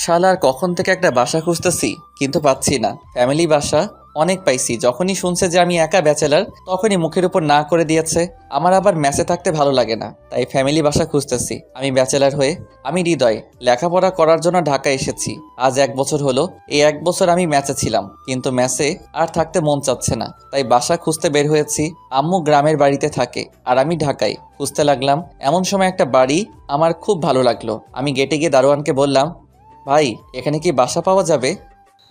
শালার কখন থেকে একটা বাসা খুঁজতেছি কিন্তু পাচ্ছি না। ফ্যামিলি বাসা অনেক পাইছি, যখনই শুনছে যে আমি একা ব্যাচেলার তখনই মুখের উপর না করে দিয়েছে। আমার আবার ম্যাচে থাকতে ভালো লাগে না, তাই ফ্যামিলি বাসা খুঁজতেছি। আমি ব্যাচেলার হয়ে, আমি হৃদয়, লেখাপড়া করার জন্য ঢাকা এসেছি। আজ 1 বছর হলো। এই 1 বছর আমি ম্যাচে ছিলাম, কিন্তু ম্যাচে আর থাকতে মন চাচ্ছে না, তাই বাসা খুঁজতে বের হয়েছি। আম্মু গ্রামের বাড়িতে থাকে আর আমি ঢাকায়। খুঁজতে লাগলাম, এমন সময় একটা বাড়ি আমার খুব ভালো লাগলো। আমি গেটে গিয়ে দারোয়ানকে বললাম, ভাই এখানে কি বাসা পাওয়া যাবে?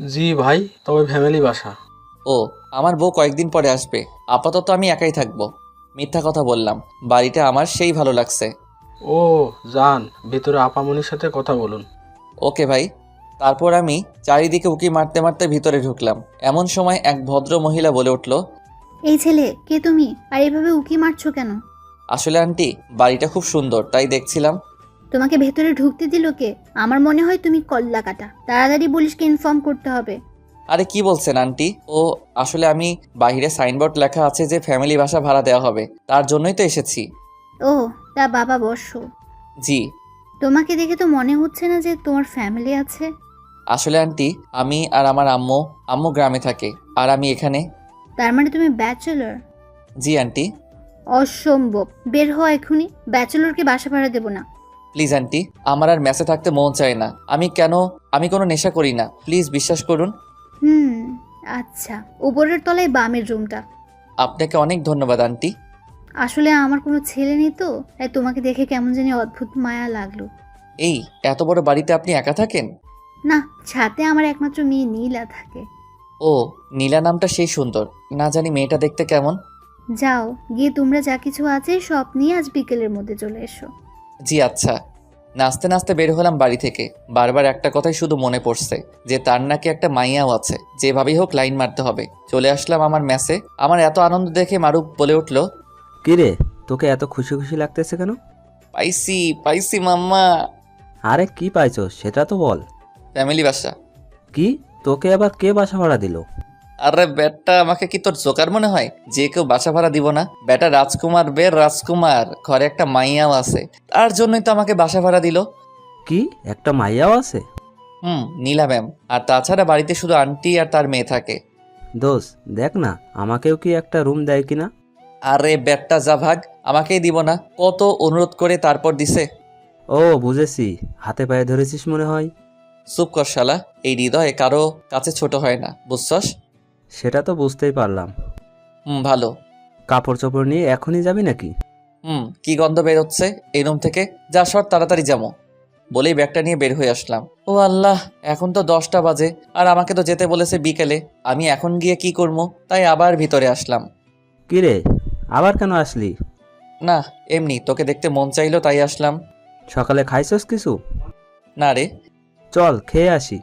জি ভাই, তবে ফ্যামিলি বাসা। ও, আমার বউ কয়েকদিন পরে আসবে, আপাতত আমি একাই থাকবো। মিথ্যা কথা বললাম, বাড়িটা আমার সেই ভালো লাগছে। ও, যান ভিতরে আপামনির সাথে কথা বলুন। ওকে ভাই। তারপর আমি চারিদিকে উকি মারতে মারতে ভিতরে ঢুকলাম। এমন সময় এক ভদ্র মহিলা বলে উঠল, এই ছেলে কে তুমি, আর এভাবে উকি মারছো কেন? আসলে আন্টি, বাড়িটা খুব সুন্দর তাই দেখছিলাম। তোমাকে ভেতরে ঢুকতে দিল কে? আমার মনে হয় তুমি কল্লা কাটা। তাড়াতাড়ি পুলিশকে ইনফর্ম করতে হবে। আরে কি বলছেন আন্টি? ও আসলে আমি বাইরে সাইনবোর্ড লেখা আছে যে ফ্যামিলি বাসা ভাড়া দেওয়া হবে, তার জন্যই তো এসেছি। ও, তা বাবা বসো। জি। তোমাকে দেখে তো মনে হচ্ছে না যে তোমার ফ্যামিলি আছে। আসলে আন্টি, আমি আর আমার আম্মু, আম্মু গ্রামে থাকে আর আমি এখানে। তার মানে তুমি ব্যাচেলর? জি আন্টি। অসম্ভব, বের হও এখনই। ব্যাচেলরকে বাসা ভাড়া দেবো না। প্লিজ আন্টি, আমার আর মেসে থাকতে মন চায় না। আমি কোনো নেশা করি না, প্লিজ বিশ্বাস করুন। হুম, আচ্ছা, উপরের তলায় বামের রুমটা। আপনাকে অনেক ধন্যবাদ আন্টি। আসলে আমার কোনো ছেলে নেই তো, তাই তোমাকে দেখে কেমন জানি অদ্ভুত মায়া লাগলো। এই এত বড় বাড়িতে আপনি একা থাকেন? না, ছাদে আমার একমাত্র মেয়ে নীলা থাকে। ও, নীলা নামটা সেই সুন্দর। না জানি মেয়েটা দেখতে কেমন। যাও গিয়ে তোমরা যা কিছু আছে সব নিয়ে আজ বিকেলের মধ্যে চলে এসো। জি আচ্ছা। নাচতে নাচতে বের হলাম বাড়ি থেকে। বারবার একটা কথাই শুধু মনে পড়ছে, যে তার নাকি একটা মাইয়াও আছে, যেভাবেই হোক লাইন মারতে হবে। চলে আসলাম আমার মেসে। আমার এত আনন্দ দেখে মারুফ বলে উঠল, কিরে, তোকে এত খুশি খুশি লাগতেছে কেন? পাইছি পাইছি মাম্মা। আরে কি পাইছো সেটা তো বল। ফ্যামিলি বাসা। কি? তোকে আবার কে বাসা ভাড়া দিল? আরে বেটা, আমাকে কি তোর জোকার মনে হয় যে কেউ বাসা ভাড়া দিব না? বেটা রাজকুমার, রাজকুমার, ঘরে একটা মাইয়াও আছে, তার জন্যই তো আমাকে বাসা ভাড়া দিল। কি, একটা মাইয়াও আছে? নীলা ম্যাম। আর তাছাড়া বাড়িতে শুধু আন্টি আর তার মেয়ে থাকে। দোষ, দেখ না আমাকেও কি একটা রুম দেয় কিনা। আরে বেটা যা ভাগ, আমাকেই দিব না, কত অনুরোধ করে তারপর দিছে। ও বুঝেছি, হাতে পায়ে ধরেছিস মনে হয়। চুপ কর শালা, এই হৃদয়ে কারো কাছে ছোট হয় না, বুঝছস? সেটা তো বুঝতেই পারলাম। ভালো। কাপড় চোপড় নিয়ে এখনই যাবি নাকি? কি গন্ধ বের হচ্ছে এই রুম থেকে, যা সর তাড়াতাড়ি যাবো। বলেই ব্যাগটা নিয়ে বের হয়ে আসলাম। ও আল্লাহ, এখন তো 10টা বাজে, আর আমাকে তো যেতে বলেছে বিকেলে। আমি এখন গিয়ে কি করবো, তাই আবার ভিতরে আসলাম। কিরে, আবার কেন আসলি? না, এমনি তোকে দেখতে মন চাইলো তাই আসলাম। সকালে খাইছস কিছু? না রে। চল খেয়ে আসি।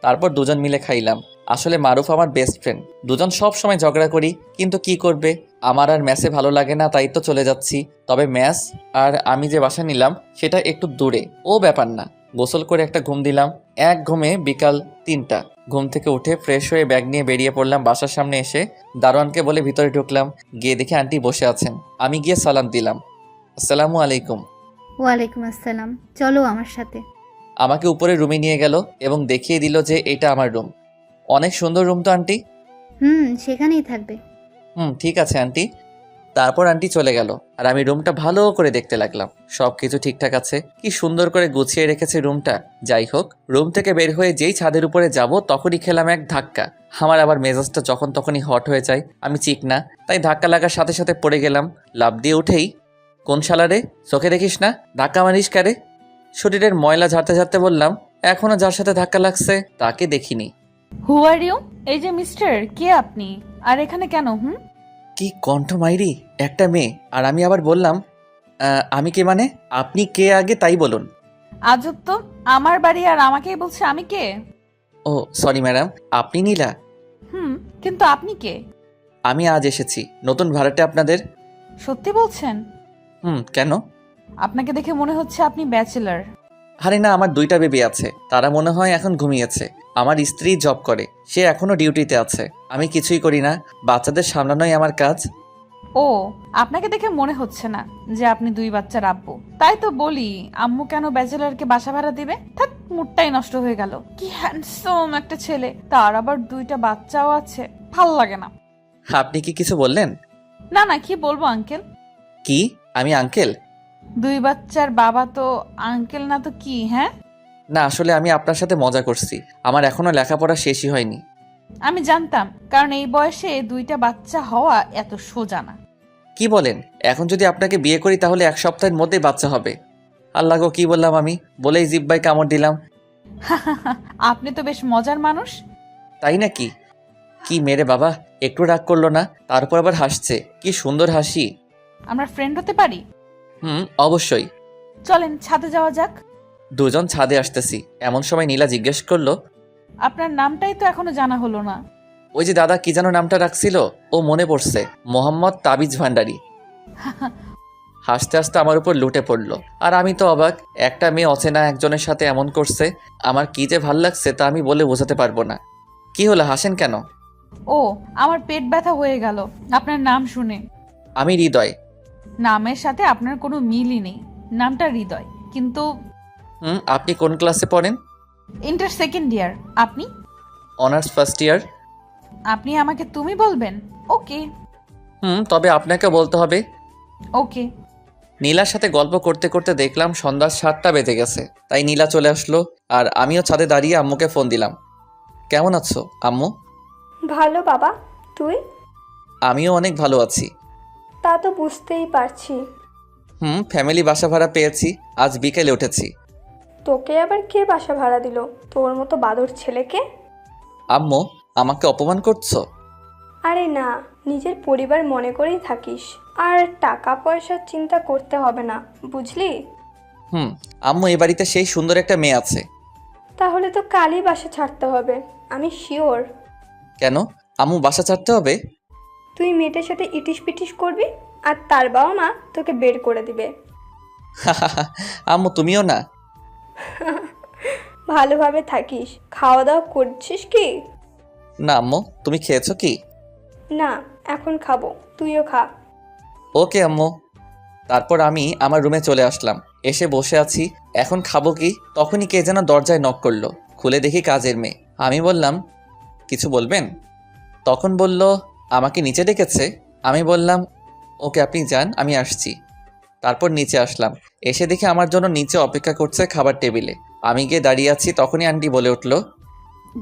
তারপর দুজন মিলে খাইলাম। আসলে মারুফ আমার বেস্ট ফ্রেন্ড, দুজন সব সময় ঝগড়া করি, কিন্তু কি করবে, আমার আর ম্যাচে ভালো লাগে না তাই তো চলে যাচ্ছি। তবে ম্যাচ আর আমি যে বাসা নিলাম সেটা একটু দূরে, ও ব্যাপার না। গোসল করে একটা ঘুম দিলাম। এক ঘুমে বিকাল 3টা। ঘুম থেকে উঠে ফ্রেশ হয়ে ব্যাগ নিয়ে বেরিয়ে পড়লাম। বাসার সামনে এসে দারোয়ানকে বলে ভিতরে ঢুকলাম। গিয়ে দেখে আন্টি বসে আছেন। আমি গিয়ে সালাম দিলাম, আসসালামু আলাইকুম। ওয়ালাইকুম আসসালাম, চলো আমার সাথে। আমাকে উপরে রুমে নিয়ে গেল এবং দেখিয়ে দিল যে এটা আমার রুম। অনেক সুন্দর রুম তো আন্টি? সেখানেই থাকবে। ঠিক আছে আন্টি। তারপর আন্টি চলে গেল আর আমি রুমটা ভালো করে দেখতে লাগলাম। সব কিছু ঠিকঠাক আছে, কি সুন্দর করে গুছিয়ে রেখেছে রুমটা। যাই হোক, রুম থেকে বের হয়ে যেই ছাদের উপরে যাব তখনই খেলাম এক ধাক্কা। আমার আবার মেজাজটা যখন তখনই হট হয়ে যায়, আমি চিক না, তাই ধাক্কা লাগার সাথে সাথে পড়ে গেলাম। লাফ দিয়ে উঠেই, কোন শালারে, চোখে দেখিস না, ধাক্কা মারিস কারে? শরীরের ময়লা ঝাড়তে ঝাড়তে বললাম, এখনো যার সাথে ধাক্কা লাগছে তাকে দেখিনি। হু আর ইউ? এই যে মিস্টার, কে আপনি? আর এখানে কেন? কি কণ্ঠ মাইরি, একটা মেয়ে, আর আমি আবার বললাম, আমি কে মানে? আপনি কে আগে তাই বলুন। আজব তো, আমার বাড়ি আর আমাকেই বলছে আমি কে? ও সরি ম্যাডাম, আপনি নীলা? কিন্তু আপনি কে? আমি আজ এসেছি, নতুন ভাড়াটে আপনাদের। সত্যি বলছেন? কেন? আপনাকে দেখে মনে হচ্ছে আপনি ব্যাচেলার। আরে না, আমার 2টা বেবি আছে, তারা মনে হয় এখন ঘুমিয়েছে। আমার স্ত্রী জব করে, সে এখনো ডিউটিতে আছে। আমি কিছুই করি না, বাচ্চাদের সামলানোই আমার কাজ। ও, আপনাকে দেখে মনে হচ্ছে না যে আপনি 2 বাচ্চার আব্বু। তাই তো বলি, আম্মু কেন ব্যাচেলারকে বাসা ভাড়া দিবে? থাক, মুডটাই নষ্ট হয়ে গেল। কি হ্যান্ডসাম একটা ছেলে, তার আবার 2টা বাচ্চাও আছে। ভাল লাগে না। আপনি কি কিছু বললেন? না না, কি বলবো আঙ্কেল। কি? আমি আঙ্কেল? 2 বাচ্চার বাবা তো আঙ্কেল না তো কি? হ্যাঁ, না, আসলে আমি আপনার সাথে মজা করছি। আমার এখনো লেখাপড়া শেষই হয়নি। আমি জানতাম, কারণ এই বয়সে 2টা বাচ্চা হওয়া এত সোজা না। কি বলেন? এখন যদি আপনাকে বিয়ে করি তাহলে 1 সপ্তাহের মধ্যেই বাচ্চা হবে। আল্লাহ গো, কি বললাম আমি! বলেই জিব্বাই কামড় দিলাম। আপনি তো বেশ মজার মানুষ। তাই নাকি? কি মেরে বাবা, একটু রাগ করলো না, তারপর আবার হাসছে। কি সুন্দর হাসি। আমরা ফ্রেন্ড হতে পারি? অবশ্যই। চলেন ছাদে যাওয়া যাক। দুজন ছাদে আসতেছি এমন সময় নীলা জিজ্ঞেস করলো, আপনার নামটাই তো এখনো জানা হলো না। ওই যে দাদা কি যেন নামটা রাখছিল, ও মনে পড়ছে, মোহাম্মদ তাবিজ ভান্ডারী। হাসতে হাসতে আমার উপর লুটে পড়লো। আর আমি তো অবাক, একটা মেয়ে অচেনা একজনের সাথে এমন করছে। আমার কি যে ভাল লাগছে তা আমি বলে বোঝাতে পারবো না। কি হলো, হাসেন কেন? ও, আমার পেট ব্যথা হয়ে গেল আপনার নাম শুনে। আমি হৃদয়। নামের সাথে আপনার কোনো মিলই নেই। নামটা হৃদয়, কিন্তু আপনি কোন ক্লাসে পড়েন? Inter second year. আপনি? Honours first year. আপনি আমাকে তুমি বলবেন? ওকে। তবে আপনাকে বলতে হবে। ওকে। নীলার সাথে গল্প করতে করতে দেখলাম সন্ধ্যা 7টা বেজে গেছে, তাই নীলা চলে আসলো। আর আমিও ছাদে দাঁড়িয়ে আম্মুকে ফোন দিলাম। কেমন আছো আম্মু? ভালো বাবা, তুই? আমিও অনেক ভালো আছি। তা তো বুঝতেই পারছি। ফ্যামিলি বাসা ভাড়া পেয়েছি, আজ বিকেলে উঠেছি। তোকে আবার কে বাসা ভাড়া দিল? তোর মতো বাদর ছেলেকে? আম্মু, আমাকে অপমান করছো? আরে না, নিজের পরিবার মনে করেই থাকিস। আর টাকা পয়সার চিন্তা করতে হবে না, বুঝলি? আম্মু, এই বাড়িতে সেই সুন্দর একটা মেয়ে আছে। তাহলে তো কালই বাসা ছাড়তে হবে, আমি শিওর। কেন আম্মু, বাসা ছাড়তে হবে? তুই মেয়েটার সাথে ইটিস পিটিস করবি, আর তার বাবা মা তোকে বের করে দিবে। আম্মু, তুমিও না? ভালোভাবে থাকিস। খাওয়া দাওয়া করছিস কি? না আম্মু, তুমি খেয়েছো কি? না, এখন খাবো, তুইও খা। ওকে আম্মু। তারপর আমি আমার রুমে চলে আসলাম, এসে বসে আছি। এখন খাবো কি, তখনই কে যেন দরজায় নক করলো। খুলে দেখি কাজের মেয়ে। আমি বললাম, কিছু বলবেন? তখন বলল, আমাকে নিচে ডেকেছে। আমি বললাম, ওকে আপনি যান, আমি আসছি। তারপর নিচে আসলাম, এসে দেখি আমার জন্য নিচে অপেক্ষা করছে খাবার টেবিলে। আমি গিয়ে দাঁড়িয়ে আছি, তখনই আন্টি বলে উঠল,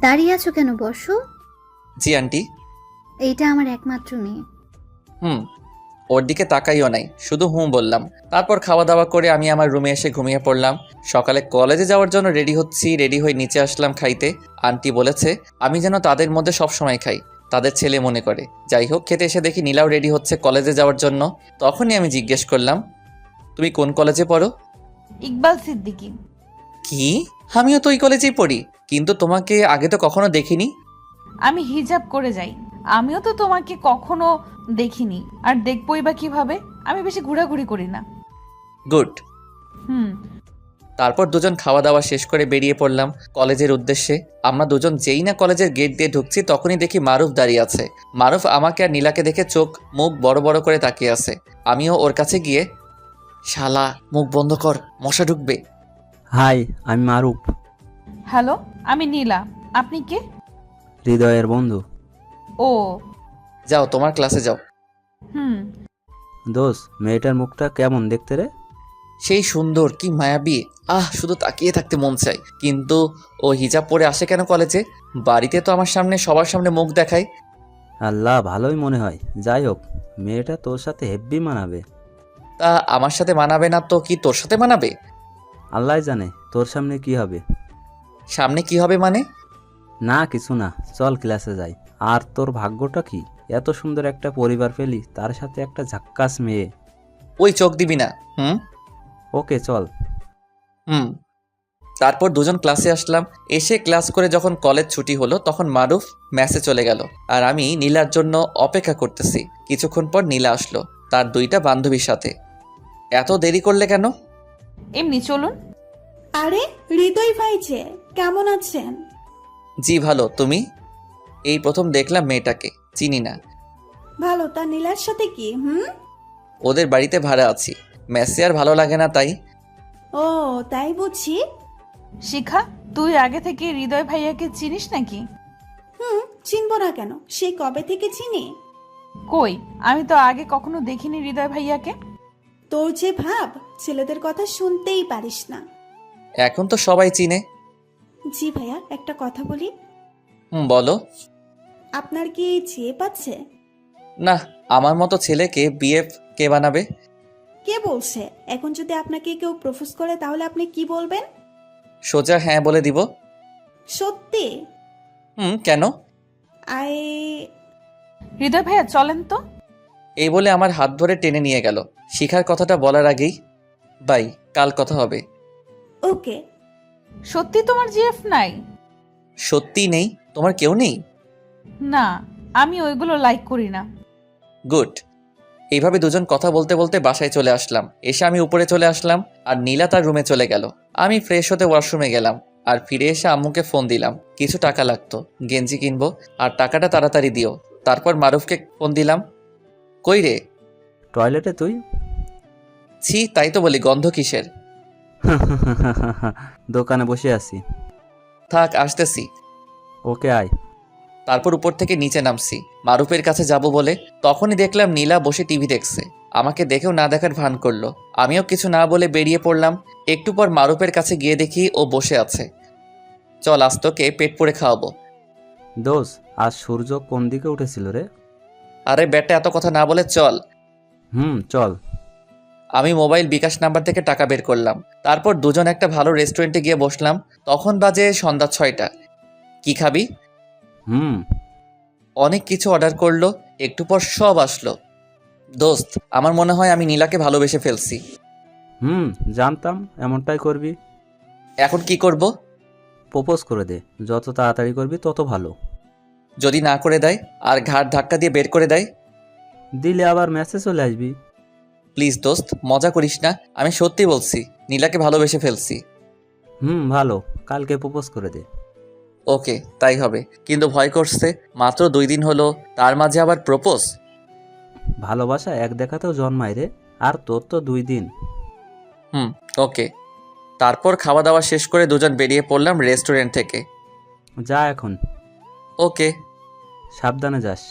দাঁড়িয়ে আছো কেন, বসো। জি আন্টি। এইটা আমার একমাত্র মেয়ে। ওর দিকে তাকাইও নাই, শুধু বললাম। তারপর খাওয়া দাওয়া করে আমি আমার রুমে এসে ঘুমিয়ে পড়লাম। সকালে কলেজে যাওয়ার জন্য রেডি হয়ে নিচে আসলাম খাইতে। আন্টি বলেছে আমি যেন তাদের মধ্যে সব সময় খাই, তাদের ছেলে মনে করে। যাই হোক, খেতে এসে দেখি নীলাও রেডি হচ্ছে কলেজে যাওয়ার জন্য। তখনই আমি জিজ্ঞেস করলাম, তুমি কোন কলেজে পড়ো? ইকবাল সিদ্দিকী। কি? আমিও তো ওই কলেজেই পড়ি, কিন্তু তোমাকে আগে তো কখনো দেখিনি। আমি হিজাব করে যাই, আমিও তো তোমাকে কখনো দেখিনি, আর দেখবই বা কিভাবে? আমি বেশি ঘোরাঘুরি করি না। গুড। হুম। তারপর দুজন খাওয়া দাওয়া শেষ করে বেরিয়ে পড়লাম কলেজের উদ্দেশ্যে। আমরা দুজন যেই না কলেজের গেট দিয়ে ঢুকছি, তখনই দেখি মারুফ দাঁড়িয়ে আছে। মারুফ আমাকে আর নীলাকে দেখে চোখ মুখ বড় বড় করে তাকিয়ে আছে। আমিও ওর কাছে গিয়ে, শালা মুখ বন্ধ কর, মশা ঢুকবে। হাই, আমি মারুফ, হ্যালো, আমি নীলা। আপনি কে? হৃদয়ের বন্ধু। ও। যাও তোমার ক্লাসে যাও। হুম। দোষ, মেয়েটার মুখটা কেমন দেখতে রে? সেই সুন্দর, কি মায়াবী। শুধু তাকিয়ে থাকতে মন চাই। কিন্তু ও হিজাব পরে আসে কেন কলেজে? বাড়িতে তো আমার সামনে সবার সামনে মুখ দেখায়। আল্লাহ, ভালোই মনে হয়। যাই হোক, মেয়েটা তোর সাথে হেব্বি মানাবে। তা আমার সাথে মানাবে না তো কি তোর সাথে মানাবে? আল্লাহ জানে তোর সামনে কি হবে। সামনে কি হবে মানে? না কিছু না, চল ক্লাসে যাই। আর তোর ভাগ্যটা কি, এত সুন্দর একটা পরিবার পেলি, তার সাথে একটা ঝাক্কাস মেয়ে। ওই চোখ দিবি না। ওকে চল। তারপর দুজন ক্লাসে আসলাম। এসে ক্লাস করে যখন কলেজ ছুটি হলো, তখন মারুফ ম্যাসে চলে গেল। আর আমি নীলার জন্য অপেক্ষা করতেছি। কিছুক্ষণ পর নীলা আসলো তার 2টা বান্ধবীর সাথে। এত দেরি করলে কেন? এমনি চলুন। আরে হৃদয় ভাই যে, কেমন আছেন? জি ভালো, তুমি? এই প্রথম দেখলাম মেয়েটাকে, চিনি না। ভালো। তা নীলার সাথে কি? ওদের বাড়িতে ভাড়া আছি, মেসে আর ভালো লাগে না তাই। ও তাই বুঝি। শিখা, তুই আগে থেকে হৃদয় ভাইয়াকে চিনিস নাকি? চিনব না কেন, সেই কবে থেকে চিনি। কই, আমি তো আগে কখনো দেখিনি হৃদয় ভাইয়াকে। তোর যে ভাব, ছেলেদের কথা শুনতেই পারিস না। এখন তো সবাই চিনে। জি ভাইয়া, একটা কথা বলি। বলো। আপনার কি চেয়ে পাচ্ছে? না, আমার মতো ছেলেকে বিএফ কে বানাবে? কে বলছে? এখন যদি আপনাকে কেউ প্রপোজ করে তাহলে আপনি কি বলবেন? সোজা হ্যাঁ বলে দিব। সত্যি? কেন? আই হৃদয় ভাইয়া চলেন তো। এই বলে আমার হাত ধরে টেনে নিয়ে গেল। শিখার কথাটা বলার আগেই, বাই, কাল কথা হবে। ওকে। সত্যি তোমার জিএফ নাই? সত্যি নেই? তোমার কেউ নেই? না, আমি ওইগুলো লাইক করি না। গুড। এইভাবে দুজন কথা বলতে বলতে বাসায় চলে আসলাম। এসে আমি উপরে চলে আসলাম আর নীলা তার রুমে চলে গেল। আমি ফ্রেশ হতে ওয়াশরুমে গেলাম আর ফিরে এসে আম্মুকে ফোন দিলাম। কিছু টাকা লাগতো, গেঞ্জি কিনবো, আর টাকাটা তাড়াতাড়ি দিও। তারপর মারুফকে ফোন দিলাম। কই রে? টয়লেটে তুই? ছি, তাই তো বলি, গন্ধ কিসের? দোকানে বসে আছি। থাক, আসতেছি। ওকে, আয়। তারপর উপর থেকে নিচে নামছি মারুফের কাছে যাব বলে। তখনই দেখলাম নীলা বসে টিভি দেখছে। আমাকে দেখেও না দেখার ভান করলো। আমিও কিছু না বলে বেরিয়ে পড়লাম। একটু পর মারুফের কাছে গিয়ে দেখি ও বসে আছে। চল, আজ তোকে পেট পুড়ে খাওয়াবো। দোষ, আজ সূর্য কোন দিকে উঠেছিল রে? আরে বেটা, এত কথা না বলে চল। চল। আমি মোবাইল বিকাশ নাম্বার থেকে টাকা বের করলাম। তারপর দুজন একটা ভালো রেস্টুরেন্টে গিয়ে বসলাম। তখন বাজে সন্ধ্যা 6টা। কি খাবি? অনেক কিছু অর্ডার করলো। একটু পর সব আসলো। দোস্ত, আমার মনে হয় আমি নীলাকে ভালোবেসে ফেলছি। জানতাম এমনটাই করবি। এখন কি করব? প্রপোজ করে দে, যত তাড়াতাড়ি করবি তত ভালো। যদি না করে দেয় আর ঘাড় ধাক্কা দিয়ে বের করে দেয়? দিলে আবার মেসেজ চলে আসবি। প্লিজ দোস্ত, মজা করিস না। আমি সত্যি বলছি, নীলাকে ভালোবেসে ফেলছি। ভালো, কালকে প্রপোজ করে দে। ওকে, তাই হবে। কিন্তু ভয় করছে, মাত্র 2 দিন হলো, তার মাঝে আবার প্রপোজ। ভালোবাসা এক দেখাতেও জন্মায় রে, আর তোর তো 2 দিন। ওকে। তারপর খাওয়া দাওয়া শেষ করে দুজন বেরিয়ে পড়লাম রেস্টুরেন্ট থেকে। যা এখন। ওকে। সাবধানে যাস।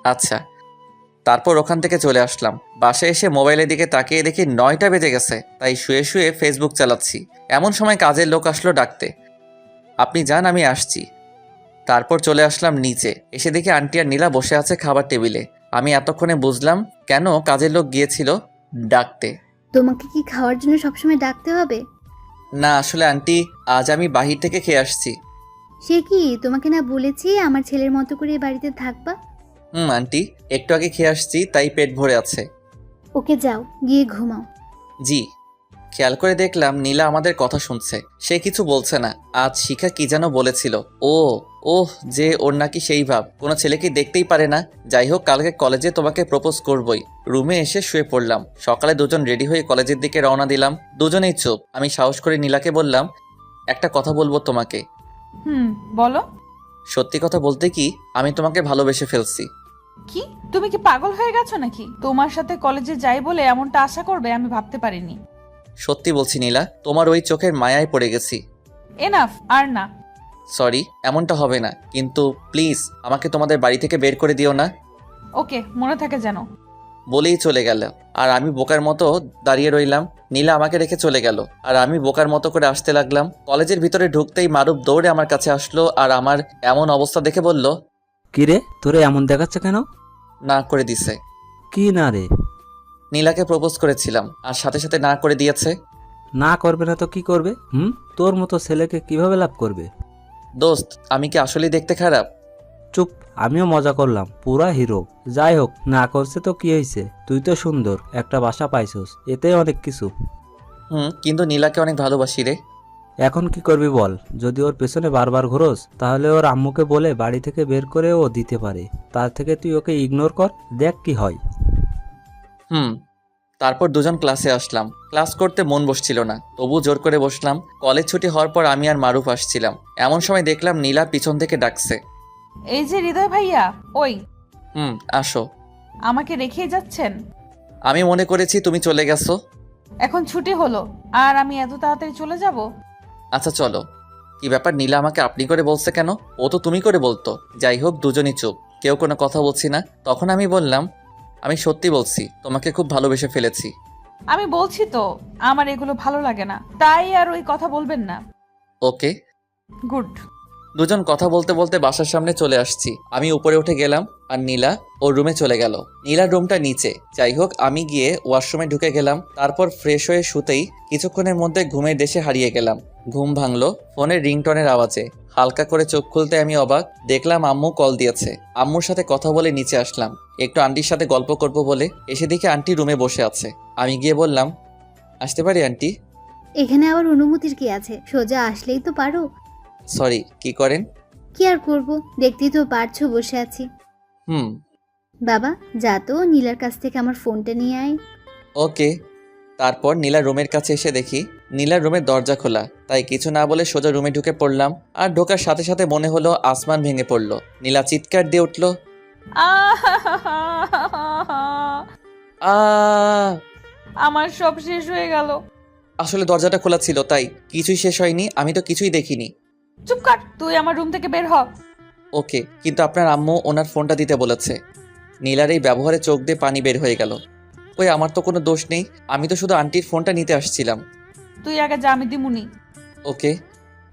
আচ্ছা। তারপর ওখান থেকে চলে আসলাম। বাসায় এসে মোবাইলের দিকে তাকিয়ে দেখি 9টা বেজে গেছে। তাই শুয়ে শুয়ে ফেসবুক চালাচ্ছি। এমন সময় কাজের লোক আসলো ডাকতে। আপনি যান, আমি আসছি। তারপর চলে আসলাম নিচে। এসে দেখি আন্টি আর নীলা বসে আছে খাবার টেবিলে। আমি এতক্ষণে বুঝলাম কেন কাজের লোক গিয়েছিল ডাকতে। তোমাকে কি খাওয়ার জন্য সবসময় ডাকতে হবে? না, আসলে আন্টি, আজ আমি বাহির থেকে খেয়ে আসছি। সে কি, তোমাকে না বলেছি আমার ছেলের মতো করে বাড়িতে থাকবা? আন্টি, একটু আগে খেয়ে আসছি, তাই পেট ভরে আছে। ওকে, যাও গিয়ে ঘুমাও। জি। খেয়াল করে দেখলাম নীলা আমাদের কথা শুনছে। সে কিছু বলছে না। আজ শিখা কি যেন বলেছিল। ওহ, যে ওর নাকি সেই ভাব, কোনো ছেলেকে দেখতেই পারে না। যাই হোক, কালকে কলেজে তোমাকে প্রপোজ করবই। রুমে এসে শুয়ে পড়লাম। সকালে দুজন রেডি হয়ে কলেজের দিকে রওনা দিলাম। দুজনেই চুপ। আমি সাহস করে নীলাকে বললাম, একটা কথা বলবো তোমাকে। বলো। সত্যি কথা বলতে কি, আমি তোমাকে ভালোবেসে ফেলছি। কি, তুমি কি পাগল হয়ে গেছো নাকি? তোমার সাথে কলেজে যাই বলে এমনটা আশা করবে আমি ভাবতে পারিনি। সত্যি বলছি নীলা, তোমার ওই চোখের মায়ায় পড়ে গেছি। এনাফ, আর না। সরি, এমনটা হবে না, কিন্তু প্লিজ আমাকে তোমাদের বাড়ি থেকে বের করে দিও না। ওকে, মনে থাকে যেন। বলেই চলে গেল। আর আমি বোকার মতো দাঁড়িয়ে রইলাম। নীলা আমাকে রেখে চলে গেল আর আমি বোকার মতো করে আসতে লাগলাম। কলেজের ভিতরে ঢুকতেই মারুফ দৌড়ে আমার কাছে আসলো আর আমার এমন অবস্থা দেখে বলল, কিরে, তোরে এমন দেখাচ্ছে কেন? না করে দিছে। কি না রে? নীলাকে প্রপোজ করেছিলাম আর সাথে সাথে না করে দিয়েছে। না করবে না তো কি করবে? তোর মতো ছেলেকে কিভাবে লাভ করবে? দোস্ত, আমি কি আসলেই দেখতে খারাপ? চুপ, আমিও মজা করলাম, পুরা হিরো। যাই হোক, না করছে তো কি হয়েছে? তুই তো সুন্দর, একটা বাসা পাইছস, এতে অনেক কিছু। কিন্তু নীলাকে অনেক ভালোবাসি রে। এখন কি করবি বল? যদি ওর পেছনে বারবার ঘোরস তাহলে ওর আম্মুকে বলে বাড়ি থেকে বের করে ও দিতে পারে। তার থেকে তুই ওকে ইগনোর কর, দেখ কি হয়। তারপর দুজন ক্লাসে আসলাম। ক্লাস করতে মন বসছিল না, তবু জোর করে বসলাম। কলেজ ছুটি হওয়ার পর আমি আর মারুফ আসছিলাম। এমন সময় দেখলাম নীলা পিছন থেকে ডাকছে, এই যে হৃদয় ভাইয়া, ওই আসো। আমাকে রেখেই যাচ্ছেন? আমি মনে করেছি তুমি চলে গেছো। এখন ছুটি হলো আর আমি এত তাড়াতাড়ি চলে যাব? আচ্ছা চলো। কি ব্যাপার, নীলা আমাকে আপনি করে বলছে কেন? ও তো তুমি করে বলতো। যাই হোক, দুজনই চুপ, কেউ কোনো কথা বলছি না। তখন আমি বললাম, আমি সত্যি বলছি, তোমাকে খুব ভালোবেসে ফেলেছি। আমি বলছি তো আমার এগুলো ভালো লাগে না, তাই আর ওই কথা বলবেন না। ওকে। গুড। দুজন কথা বলতে বলতে বাসার সামনে চলে আসছি। আমি উপরে উঠে গেলাম আর নীলা ওর রুমে চলে গেল। নীলার রুমটা নিচে। যাই হোক, আমি গিয়ে ওয়াশরুমে ঢুকে গেলাম। তারপর ফ্রেশ হয়ে শুতেই কিছুক্ষণের মধ্যে ঘুমের দেশে হারিয়ে গেলাম। ঘুম ভাঙলো ফোনের রিংটনের আওয়াজে। হালকা করে চোখ খুলতে আমি অবাক, দেখলাম আম্মু কল দিয়েছে। আম্মুর সাথে কথা বলে নিচে আসলাম, একটু আন্টির সাথে গল্প করব বলে। এসে দেখি আন্টি রুমে বসে আছে। আমি গিয়ে বললাম, আসতে পারি আন্টি? এখানে আবার অনুমতির কি আছে, সোজা আসলেই তো পারো। সরি, কি করেন? কি আর করব, দেখতেই তো পারছো বসে আছি। হুম। বাবা যা তো, নীলার কাছ থেকে আমার ফোনটা নিয়ে আয়। ওকে। তারপর নীলার রুমের কাছে এসে দেখি নীলার রুমের দরজা খোলা। তাই কিছু না বলে সোজা রুমে ঢুকে পড়লাম। আর ঢোকার সাথে সাথে মনে হলো আসমান ভেঙে পড়লো। নীলা চিৎকার দিয়ে উঠল, আ! আমার সব শেষ হয়ে গেল। আসলে দরজাটা খোলা ছিল, তাই কিছুই শেষ হয়নি। আমি তো কিছুই দেখিনি। চুপ কর, তুই আমার রুম থেকে বের হ। ওকে, কিন্তু আপনার আম্মু ওনার ফোনটা দিতে বলেছে। নীলার এই ব্যবহারে চোখ দিয়ে পানি বের হয়ে গেল। ওই আমার তো কোনো দোষ নেই, আমি তো শুধু আন্টির ফোনটা নিতে আসছিলাম। তুই আগে যা, আমি দিমুনি। ওকে।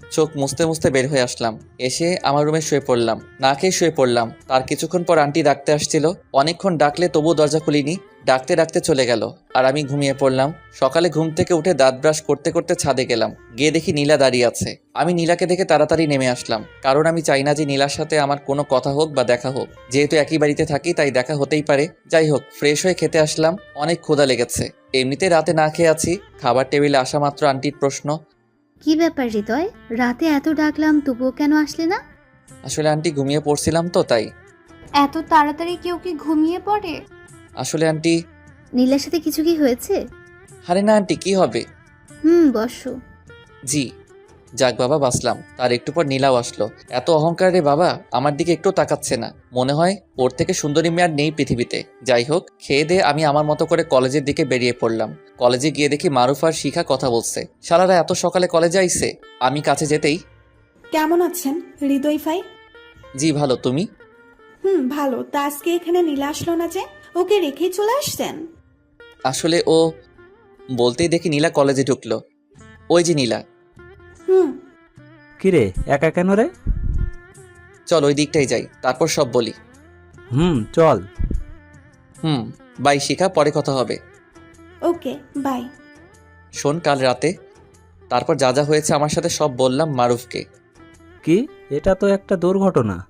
চোখ মুছতে মুছতে বের হয়ে আসলাম। এসে আমার রুমে শুয়ে পড়লাম, না খেয়ে শুয়ে পড়লাম। তার কিছুক্ষণ পর আন্টি ডাকতে আসছিল। অনেকক্ষণ ডাকলে তবুও দরজা খুলিনি। ডাকতে ডাকতে চলে গেল আর আমি ঘুমিয়ে পড়লাম। সকালে ঘুম থেকে উঠে দাঁত ব্রাশ করতে করতে ছাদে গেলাম। গিয়ে দেখি নীলা দাঁড়িয়ে আছে। আমি নীলাকে দেখে তাড়াতাড়ি নেমে আসলাম, কারণ আমি চাই না যে নীলার সাথে আমার কোনো কথা হোক বা দেখা হোক। যেহেতু একই বাড়িতে থাকি তাই দেখা হতেই পারে। যাই হোক, ফ্রেশ হয়ে খেতে আসলাম। অনেক ক্ষুধা লেগেছে। এমনিতে রাতে না খেয়ে আছি। খাবার টেবিলে আসা মাত্র আন্টির প্রশ্ন, কি ব্যাপার হৃদয়, রাতে এত ডাকলাম তবুও কেন আসলে না? আসলে আন্টি ঘুমিয়ে পড়ছিলাম তো তাই। এত তাড়াতাড়ি কেউ কি ঘুমিয়ে পড়ে? আসলে আন্টি, নীলার সাথে কিছু কি হয়েছে? আরে না আন্টি, কি হবে? বসো। জি। যাক বাবা, বাঁচলাম। তার একটু পর নীলাও আসলো। এত অহংকার রে বাবা, আমার দিকে একটু তাকাচ্ছে না। মনে হয় ওর থেকে সুন্দরী মেয়ে আর নেই পৃথিবীতে। যাই হোক, খেয়ে দিয়ে আমি আমার মতো করে কলেজের দিকে বেরিয়ে পড়লাম। কলেজে গিয়ে দেখি মারুফ আর শিখা কথা বলছে। শালারা এত সকালে কলেজে আইছে। আমি কাছে যেতেই, কেমন আছেন হৃদয় ভাই? জি ভালো, তুমি? ভালো। তা আজকে এখানে নীলা আসলো না যে, ওকে রেখেই চলে আসছেন? আসলে ও, বলতেই দেখি নীলা কলেজে ঢুকলো। ওই যে নীলা। হুম। কিরে, একা কেন রে? চল ওই দিকটাই যাই, তারপর সব বলি। চল। বাই শিখা, পরে কথা হবে। ওকে, বাই। শোন, কাল রাতে তারপর যা যা হয়েছে আমার সাথে সব বললাম মারুফকে। কি? এটা তো একটা দুর্ঘটনা।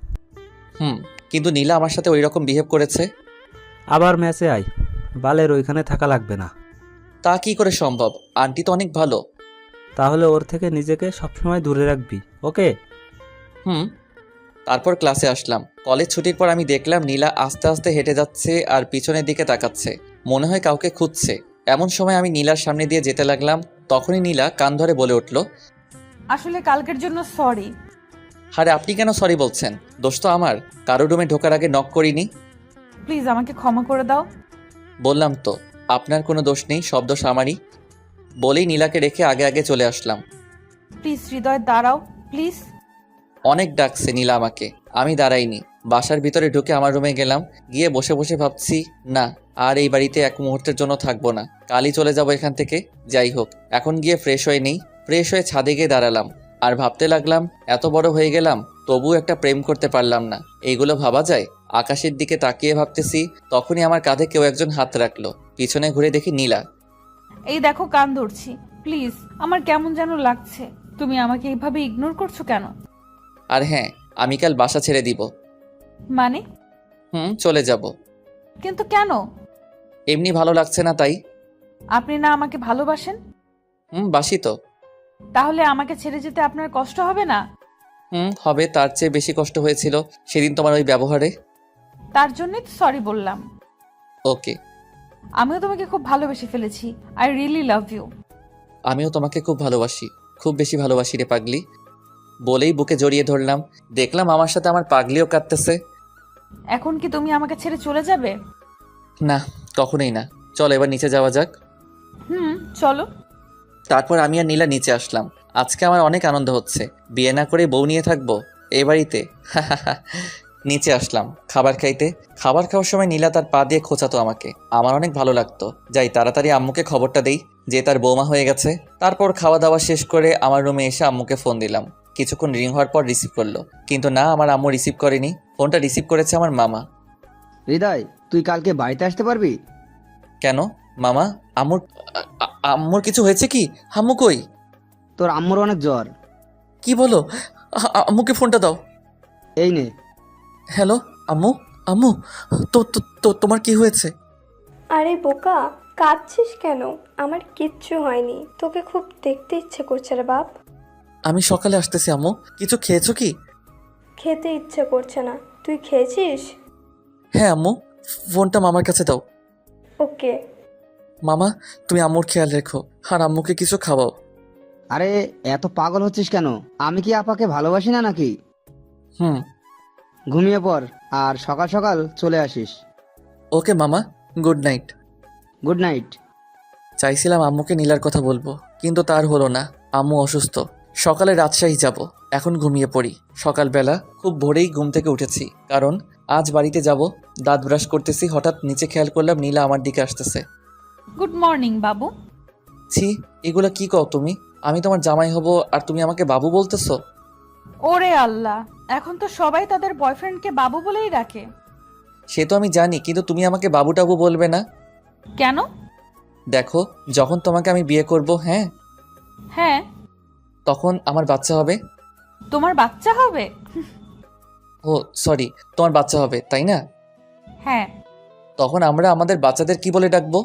কিন্তু নীলা আমার সাথে ওই রকম বিহেভ করেছে। আবার ম্যাচে আয়, বালের ওইখানে থাকা লাগবে না। তা কি করে সম্ভব? আন্টি তো অনেক ভালো। তাহলে ওর থেকে নিজেকে সবসময় দূরে রাখবি, ওকে? তারপর ক্লাসে আসলাম। কলেজ ছুটির পর আমি দেখলাম নীলা আস্তে আস্তে হেঁটে যাচ্ছে আর পিছনের দিকে তাকাচ্ছে, মনে হয় কাউকে খুঁজছে। এমন সময় আমি নীলার সামনে দিয়ে যেতে লাগলাম। তখনই নীলা কান ধরে বলে উঠল, আসলে কালকের জন্য সরি। আরে আপনি কেন সরি বলছেন? দোষ তো আমার। কারো রুমে ঢোকার আগে নক করিনি। প্লিজ আমাকে ক্ষমা করে দাও। বললাম তো, আপনার কোনো দোষ নেই, সব দোষ আমারই। বলেই নীলাকে রেখে আগে আগে চলে আসলাম। প্লিজ হৃদয়, দাঁড়াও প্লিজ। অনেক ডাকছে নীলা আমাকে, আমি দাঁড়াইনি। বাসার ভিতরে ঢুকে আমার রুমে গেলাম। গিয়ে বসে বসে ভাবছি, না আর এই বাড়িতে এক মুহূর্তের জন্য থাকবো না, কালই চলে যাব এখান থেকে। যাই হোক, এখন গিয়ে ফ্রেশ হয়ে নেই। ফ্রেশ হয়ে ছাদে গিয়ে দাঁড়ালাম আর ভাবতে লাগলাম, এত বড় হয়ে গেলাম তবু একটা প্রেম করতে পারলাম না। এইগুলো ভাবা যায়? আকাশের দিকে তাকিয়ে ভাবতেছি, তখনই আমার কাঁধে কেউ একজন হাত রাখলো। পিছনে ঘুরে দেখি নীলা। এই দেখো, কান ধরছি, প্লিজ। আমার কেমন যেন লাগছে, তুমি আমাকে এইভাবে ইগনোর করছো কেন? আর হ্যাঁ, আমি কাল বাসা ছেড়ে দিব। মানে? চলে যাব। কিন্তু কেন? এমনি ভালো লাগছে না তাই। আপনি না আমাকে ভালোবাসেন? বাসি তো। তাহলে আমাকে ছেড়ে যেতে আপনার কষ্ট হবে না? হবে, তার চেয়ে বেশি কষ্ট হয়েছিল সেদিন তোমার ওই ব্যবহারে। তার জন্যই তো সরি বললাম। ওকে। আমিও তোমাকে খুব ভালোবেসে ফেলেছি। I really love you. আমিও তোমাকে খুব ভালোবাসি, খুব বেশি ভালোবাসি রে পাগলি। বলেই বুকে জড়িয়ে ধরলাম। দেখলাম আমার সাথে আমার পাগলিও কাঁদতেছে। এখন কি তুমি আমাকে ছেড়ে চলে যাবে? না, কখনোই না। চল এবার নিচে যাওয়া যাক। চলো। তারপর আমি আর নীলা নিচে আসলাম। আজকে আমার অনেক আনন্দ হচ্ছে। বিয়ে না করে বউ নিয়ে থাকবো এই বাড়িতে। নিচে আসলাম খাবার খাইতে। খাবার খাওয়ার সময় নীলা তার পা দিয়ে খোঁচাতো আমাকে। আমার অনেক ভালো লাগতো। যাই তাড়াতাড়ি আম্মুকে খবরটা দেই যে তার বৌমা হয়ে গেছে। তারপর খাওয়া দাওয়া শেষ করে আমার রুমে এসে আম্মুকে ফোন দিলাম। কিছুক্ষণ রিং হওয়ার পর রিসিভ করলো, কিন্তু না, আমার আম্মু রিসিভ করেনি। ফোনটা রিসিভ করেছে আমার মামা। হৃদয়, তুই কালকে বাড়িতে আসতে পারবি? কেন মামা? আম্মুর কিছু হয়েছে কি? আম্মু কই? তোর আম্মুর অনেক জ্বর। কি বলো? আম্মুকে ফোনটা দাও। এই নে। হ্যালো আম্মু। আম্মু, তোমার কি হয়েছে? আরে বোকা, কাঁদছিস কেন? আমার কিচ্ছু হয়নি। তোকে খুব দেখতে ইচ্ছে করছে রে বাপ। আমি সকালে আসতেছি আম্মু। কিছু খেয়েছো কি? খেতে ইচ্ছে করছে না। তুই খেয়েছিস? হ্যাঁ আম্মু। ফোনটা মামার কাছে দাও। ওকে। মামা, তুমি আম্মুর খেয়াল রেখো আর আম্মুকে কিছু খাওয়াও। আরে এত পাগল হচ্ছিস কেন? আমি কি আপাকে ভালোবাসি না নাকি? হুম। ঘুমিয়ে পড় আর সকাল সকাল চলে আসিস। ওকে মামা, গুড নাইট। Good night. চাইছিলাম আম্মুকে নীলার কথা বলবো, কিন্তু তার হলো না। আম্মু অসুস্থ। সকালে রাজশাহী যাব। এখন ঘুমিয়ে পড়ি। সকালবেলা খুব ভোরেই ঘুম থেকে উঠেছি, কারণ আজ বাড়িতে যাব। দাঁত ব্রাশ করতেছি, হঠাৎ নিচে খেয়াল করলাম নীলা আমার দিকে আসতেছে। গুড মর্নিং বাবু। ছি, এগুলা কি কও তুমি? আমি তোমার জামাই হব আর তুমি আমাকে বাবু বলতেছো? ওরে আল্লাহ, এখন তো সবাই তাদের বয়ফ্রেন্ডকে বাবু বলেই ডাকে। সে তো আমি জানি, কিন্তু তুমি আমাকে বাবু টাবু বলবে না। কেন? দেখো, যখন তোমাকে আমি বিয়ে করব, হ্যাঁ, হ্যাঁ। তখন আমার বাচ্চা হবে। তোমার বাচ্চা হবে? ও সরি, তোমার বাচ্চা হবে, তাই না? হ্যাঁ। তখন আমরা আমাদের বাচ্চাদের কি বলে ডাকবো?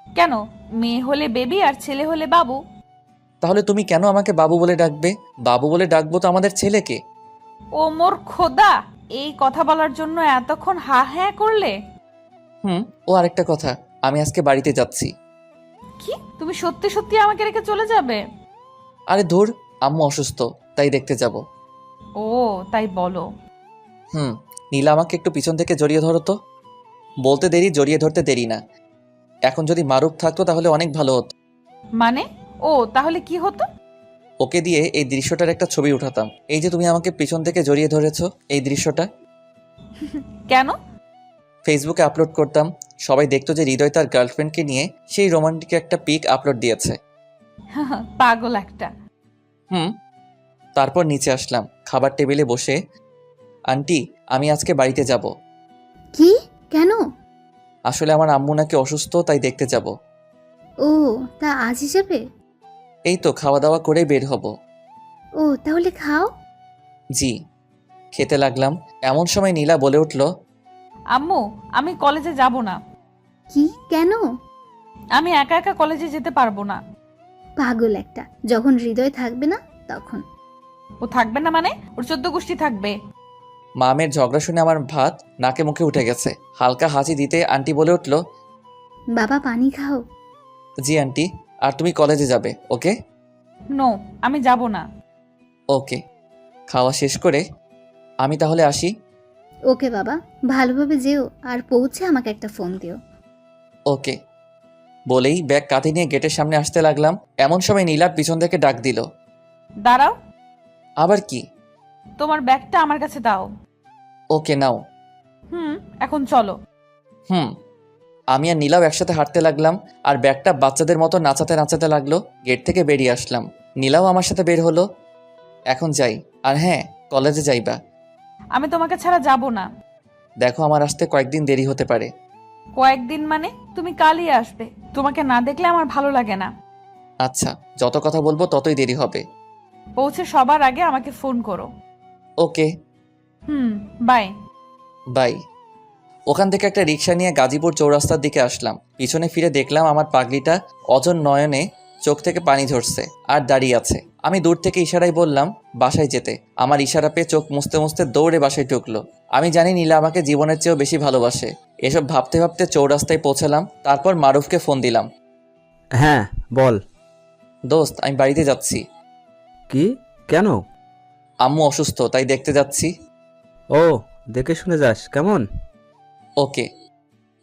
কেন? মেয়ে হলে বেবি আর ছেলে হলে বাবু। তাহলে তুমি কেন আমাকে বাবু বলে ডাকবে? বাবু বলে ডাকবো তো আমাদের ছেলেকে। ও মোর খোদা, এই কথা বলার জন্য এতক্ষণ হা হ্যাঁ করলে? ও আরেকটা কথা, আমি আজকে বাড়িতে যাচ্ছি। কি, তুমি সত্যি সত্যি আমাকে রেখে চলে যাবে? আরে ধুর, আম্মু অসুস্থ, তাই দেখতে যাব। ও তাই বলো। নীলা আমাকে একটু পিছন থেকে জড়িয়ে ধরো তো। বলতে দেরি, জড়িয়ে ধরতে দেরি না। এখন যদি মারুফ থাকতো তাহলে অনেক ভালো হতো। মানে? ও তাহলে কি হতো? ওকে দিয়ে এই দৃশ্যটার একটা ছবি উঠাতাম। এই যে তুমি আমাকে পিছন থেকে জড়িয়ে ধরেছো, এই দৃশ্যটা কেন? ফেসবুকে আপলোড করতাম। সবাই দেখতো যে হৃদয় তার গার্লফ্রেন্ডকে নিয়ে সেই রোমান্টিক একটা পিক আপলোড দিয়েছে। পাগল একটা। তারপর নিচে আসলাম, খাবার টেবিলে বসে। আন্টি, আমি আজকে বাড়িতে যাব। কি? কেন? আসলে আমার আম্মু নাকি অসুস্থ, তাই দেখতে যাব। ও, তা আজ হিসেবে? এই তো খাওয়া দাওয়া করে বের হব। ও তাহলে খাও। জি। খেতে লাগলাম, এমন সময় নীলা বলে উঠল, আম্মু, আমি কলেজে যাব না। কি? কেন? আমি একা একা কলেজে যেতে পারবো না। পাগল একটা। যখন হৃদয় থাকবে না তখন। ও থাকবে না মানে? ওর 14 গোষ্ঠী থাকবে। মামের ঝগড়া শুনে আমার ভাত নাকে মুখে উঠে গেছে। হালকা হাসি দিতে আন্টি বলে উঠল, বাবা পানি খাও। জি আন্টি, আর তুমি কলেজে যাবে, ওকে? নো, আমি যাব না। ওকে। খাওয়া শেষ করে আমি তাহলে আসি। ওকে বাবা, ভালোভাবে যেও আর পৌঁছে আমাকে একটা ফোন দিও। ওকে। বলেই ব্যাগ কাঁধে নিয়ে গেটের সামনে আসতে লাগলাম। এমন সময় নীলা পিছন থেকে ডাক দিল, দাঁড়াও। আবার কি? তোমার ব্যাগটা আমার কাছে দাও। ওকে নাও। এখন চলো। আমি আর নীলাও একসাথে হাঁটতে লাগলাম, আর ব্যাগটা বাচ্চাদের মতো নাচাতে নাচাতে লাগলো। গেট থেকে বেরিয়ে আসলাম, নীলাও আমার সাথে বের হলো। এখন যাই। আর হ্যাঁ, কলেজে যাইবা। আমি তোমাকে ছাড়া যাব না। দেখো, আমার আসতে কয়েকদিন দেরি হতে পারে। কয়েকদিন মানে? তুমি কালই আসবে। তোমাকে না দেখলে আমার ভালো লাগে না। আচ্ছা, যত কথা বলবো ততই দেরি হবে। পৌঁছে সবার আগে আমাকে ফোন করো। ওকে। বাই। বাই। ওখান থেকে একটা রিক্সা নিয়ে গাজীপুর চৌরাস্তার দিকে আসলাম। পিছনে ফিরে দেখলাম আমার পাগলিটা অজন নয়নে চোখ থেকে পানি ঝরছে আর দাঁড়িয়ে আছে। আমি দূর থেকে ইশারায় বললাম বাসায় যেতে। আমার ইশারা পেয়ে চোখ মুছতে মুছতে দৌড়ে বাসায় ঢুকলো। আমি জানি নীলা আমাকে জীবনের চেয়েও বেশি ভালোবাসে। এসব ভাবতে ভাবতে চৌরাস্তায় পৌঁছালাম। তারপর মারুফকে ফোন দিলাম। হ্যাঁ বল। দোস্ত, আমি বাড়িতে যাচ্ছি। কি? কেন? আম্মু অসুস্থ, তাই দেখতে যাচ্ছি। ও, দেখে শুনে যাস কেমন? ওকে।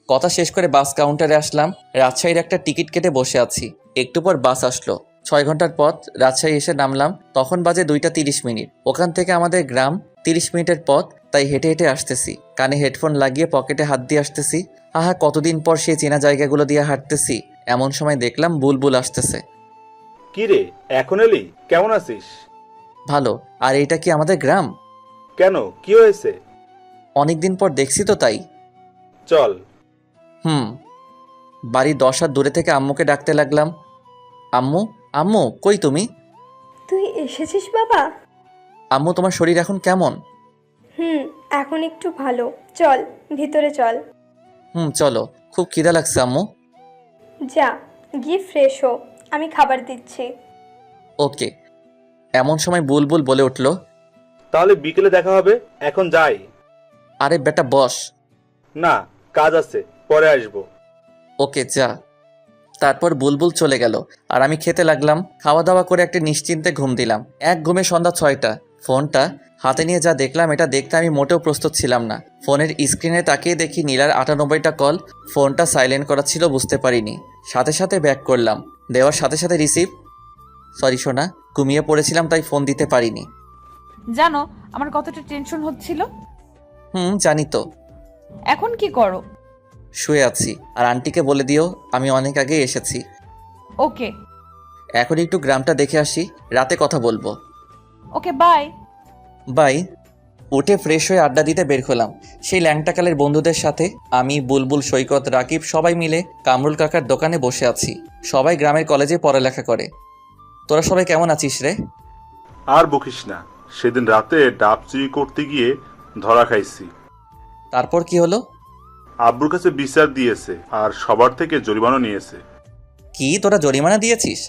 কথা শেষ করে বাস কাউন্টারে আসলাম। রাজশাহীর একটা টিকিট কেটে বসে আছি। একটু পর বাস আসলো। 6 ঘন্টার পথ রাজশাহী এসে নামলাম, তখন বাজে 2টা 30 মিনিট। ওখান থেকে আমাদের গ্রাম 30 মিনিটের পথ, তাই হেঁটে হেঁটে আসতেছি, কানে হেডফোন লাগিয়ে পকেটে হাত দিয়ে আসতেছি। আহা, কতদিন পর সেই চেনা জায়গাগুলো দিয়ে হাঁটতেছি। এমন সময় দেখলাম বুলবুল আসতেছে। কি রে, এখন এলি? কেমন আছিস? ভালো। আর এটা কি আমাদের গ্রাম? কেন, কি হয়েছে? অনেকদিন পর দেখছি তো তাই। চল। হুম। বাড়ির 10 হাত দূরে থেকে আম্মুকে ডাকতে লাগলাম। আম্মু, আম্মু, কই তুমি? তুই এসেছিস বাবা? আম্মু, তোমার শরীর এখন কেমন? এখন একটু ভালো। চল ভিতরে চল। চলো। খুব খিদা লাগছে আম্মু। যা গিয়ে ফ্রেশ হো, আমি খাবার দিচ্ছি। ওকে। এমন সময় বুলবুল বলে উঠল, তাহলে বিকেলে দেখা হবে, এখন যাই। আরে বেটা বস। না, কাজ আছে, পরে আসবো। ওকে, যা। তারপর বুলবুল চলে গেল আর আমি খেতে লাগলাম। খাওয়া দাওয়া করে একটা নিশ্চিন্তে ঘুম দিলাম। এক ঘুমে সন্ধ্যা 6টা। ফোনটা হাতে নিয়ে যা দেখলাম, এটা দেখতে আমি মোটেও প্রস্তুত ছিলাম না। ফোনের স্ক্রিনে তাকিয়ে দেখি নীলার 98টা কল। ফোনটা সাইলেন্ট করা ছিল, বুঝতে পারিনি। সাথে সাথে ব্যাক করলাম, দেওয়ার সাথে সাথে রিসিভ। সরি সোনা, ঘুমিয়ে পড়েছিলাম তাই ফোন দিতে পারিনি। জানো আমার কতটা টেনশন হচ্ছিল। জানি তো। এখন কি করো? শুয়ে আছি। আর আন্টিকে বলে দিও আমি অনেক আগে এসেছি। ওকে। এখন একটু গ্রামটা দেখে আসি, রাতে কথা বলবো। ওকে, বাই। বাই। উঠে ফ্রেশ হয়ে আড্ডা দিতে বের হলাম সেই ল্যাংটাকালের বন্ধুদের সাথে। আমি, বুলবুল, সৈকত, রাকিব সবাই মিলে কামরুল কাকার দোকানে বসে আছি। সবাই গ্রামের কলেজে পড়ালেখা করে। তোরা সবাই কেমন আছিস রে? আর বকিস না, সেদিন রাতে ডাব চুরি করতে গিয়ে ধরা খাইছি। তারপর কি হলো? আব্বুর কাছে বিচার দিয়েছে আর সবার থেকে জরিমানা নিয়েছে। কি, তোরা জরিমানা দিয়েছিস?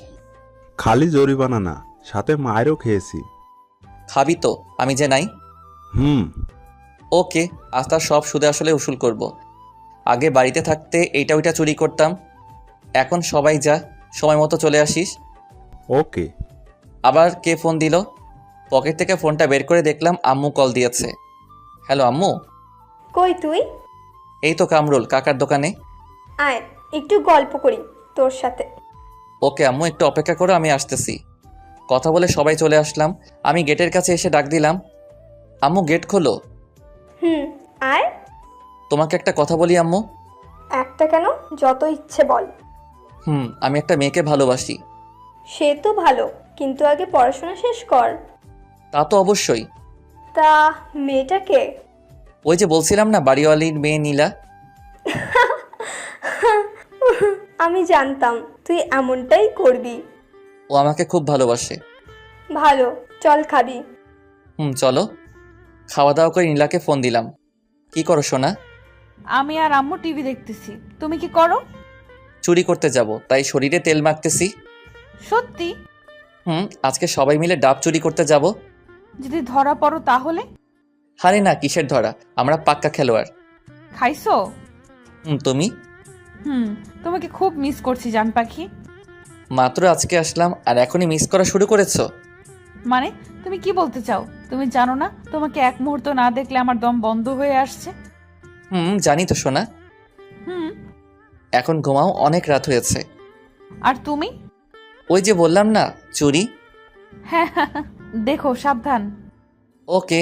খালি জরিমানা না, সাথে মায়েরও খেয়েছি। খাবি তো, আমি যে নাই। ওকে, আজ তার সব সুদে আসলে উসুল করব। আগে বাড়িতে থাকতে এইটা ওইটা চুরি করতাম। এখন সবাই যা, সময় মতো চলে আসিস। ওকে। আবার কে ফোন দিল? পকেট থেকে ফোনটা বের করে দেখলাম আম্মু কল দিয়েছে। হ্যালো আম্মু। কই তুই? এই তো কামরুল কাকার দোকানে। আয় একটু গল্প করি তোর সাথে। ওকে আম্মু, একটু অপেক্ষা করো, আমি আসতেছি। কথা বলে সবাই চলে আসলাম। আমি গেটের কাছে এসে ডাক দিলাম, আম্মু গেট খোলো। আয়। তোমাকে একটা কথা বলি আম্মু। একটা কেন, যত ইচ্ছে বল। আমি একটা মেয়েকে ভালোবাসি। সে তো ভালো, কিন্তু আগে পড়াশোনা শেষ কর। তা তো অবশ্যই। তা মেয়েটাকে? ওই যে বলছিলাম না, বাড়িওয়ালির মেয়ে নীলা। আমি জানতাম তুই এমনটাই করবি। ও আমাকে খুব ভালোবাসে। ভালো, চল খাবি। চলো। খাওয়া দাওয়া করে নীলাকে ফোন দিলাম। কি করো সোনা? আমি আর আম্মু টিভি দেখতেছি। তুমি কি করো? চুরি করতে যাব, তাই শরীরে তেল মাখতেছি। সত্যি? আজকে সবাই মিলে ডাব চুরি করতে যাব। যদি ধরা পড়ো তাহলে? হারে না, কিসের ধরা, আমরা পাক্কা খেলোয়াড়। খাইছো? তুমি? তোমাকে খুব মিস করছি জান পাখি। মাত্র আজকে আসলাম আর এখনই মিস করা শুরু করেছো? মানে তুমি কি বলতে চাও? তুমি জানো না তোমাকে এক মুহূর্ত না দেখলে আমার দম বন্ধ হয়ে আসছে। জানি তো সোনা। এখন ঘুমাও, অনেক রাত হয়েছে। আর তুমি? ওই যে বললাম না, চুরি। হ্যাঁ, দেখো সাবধান। ওকে।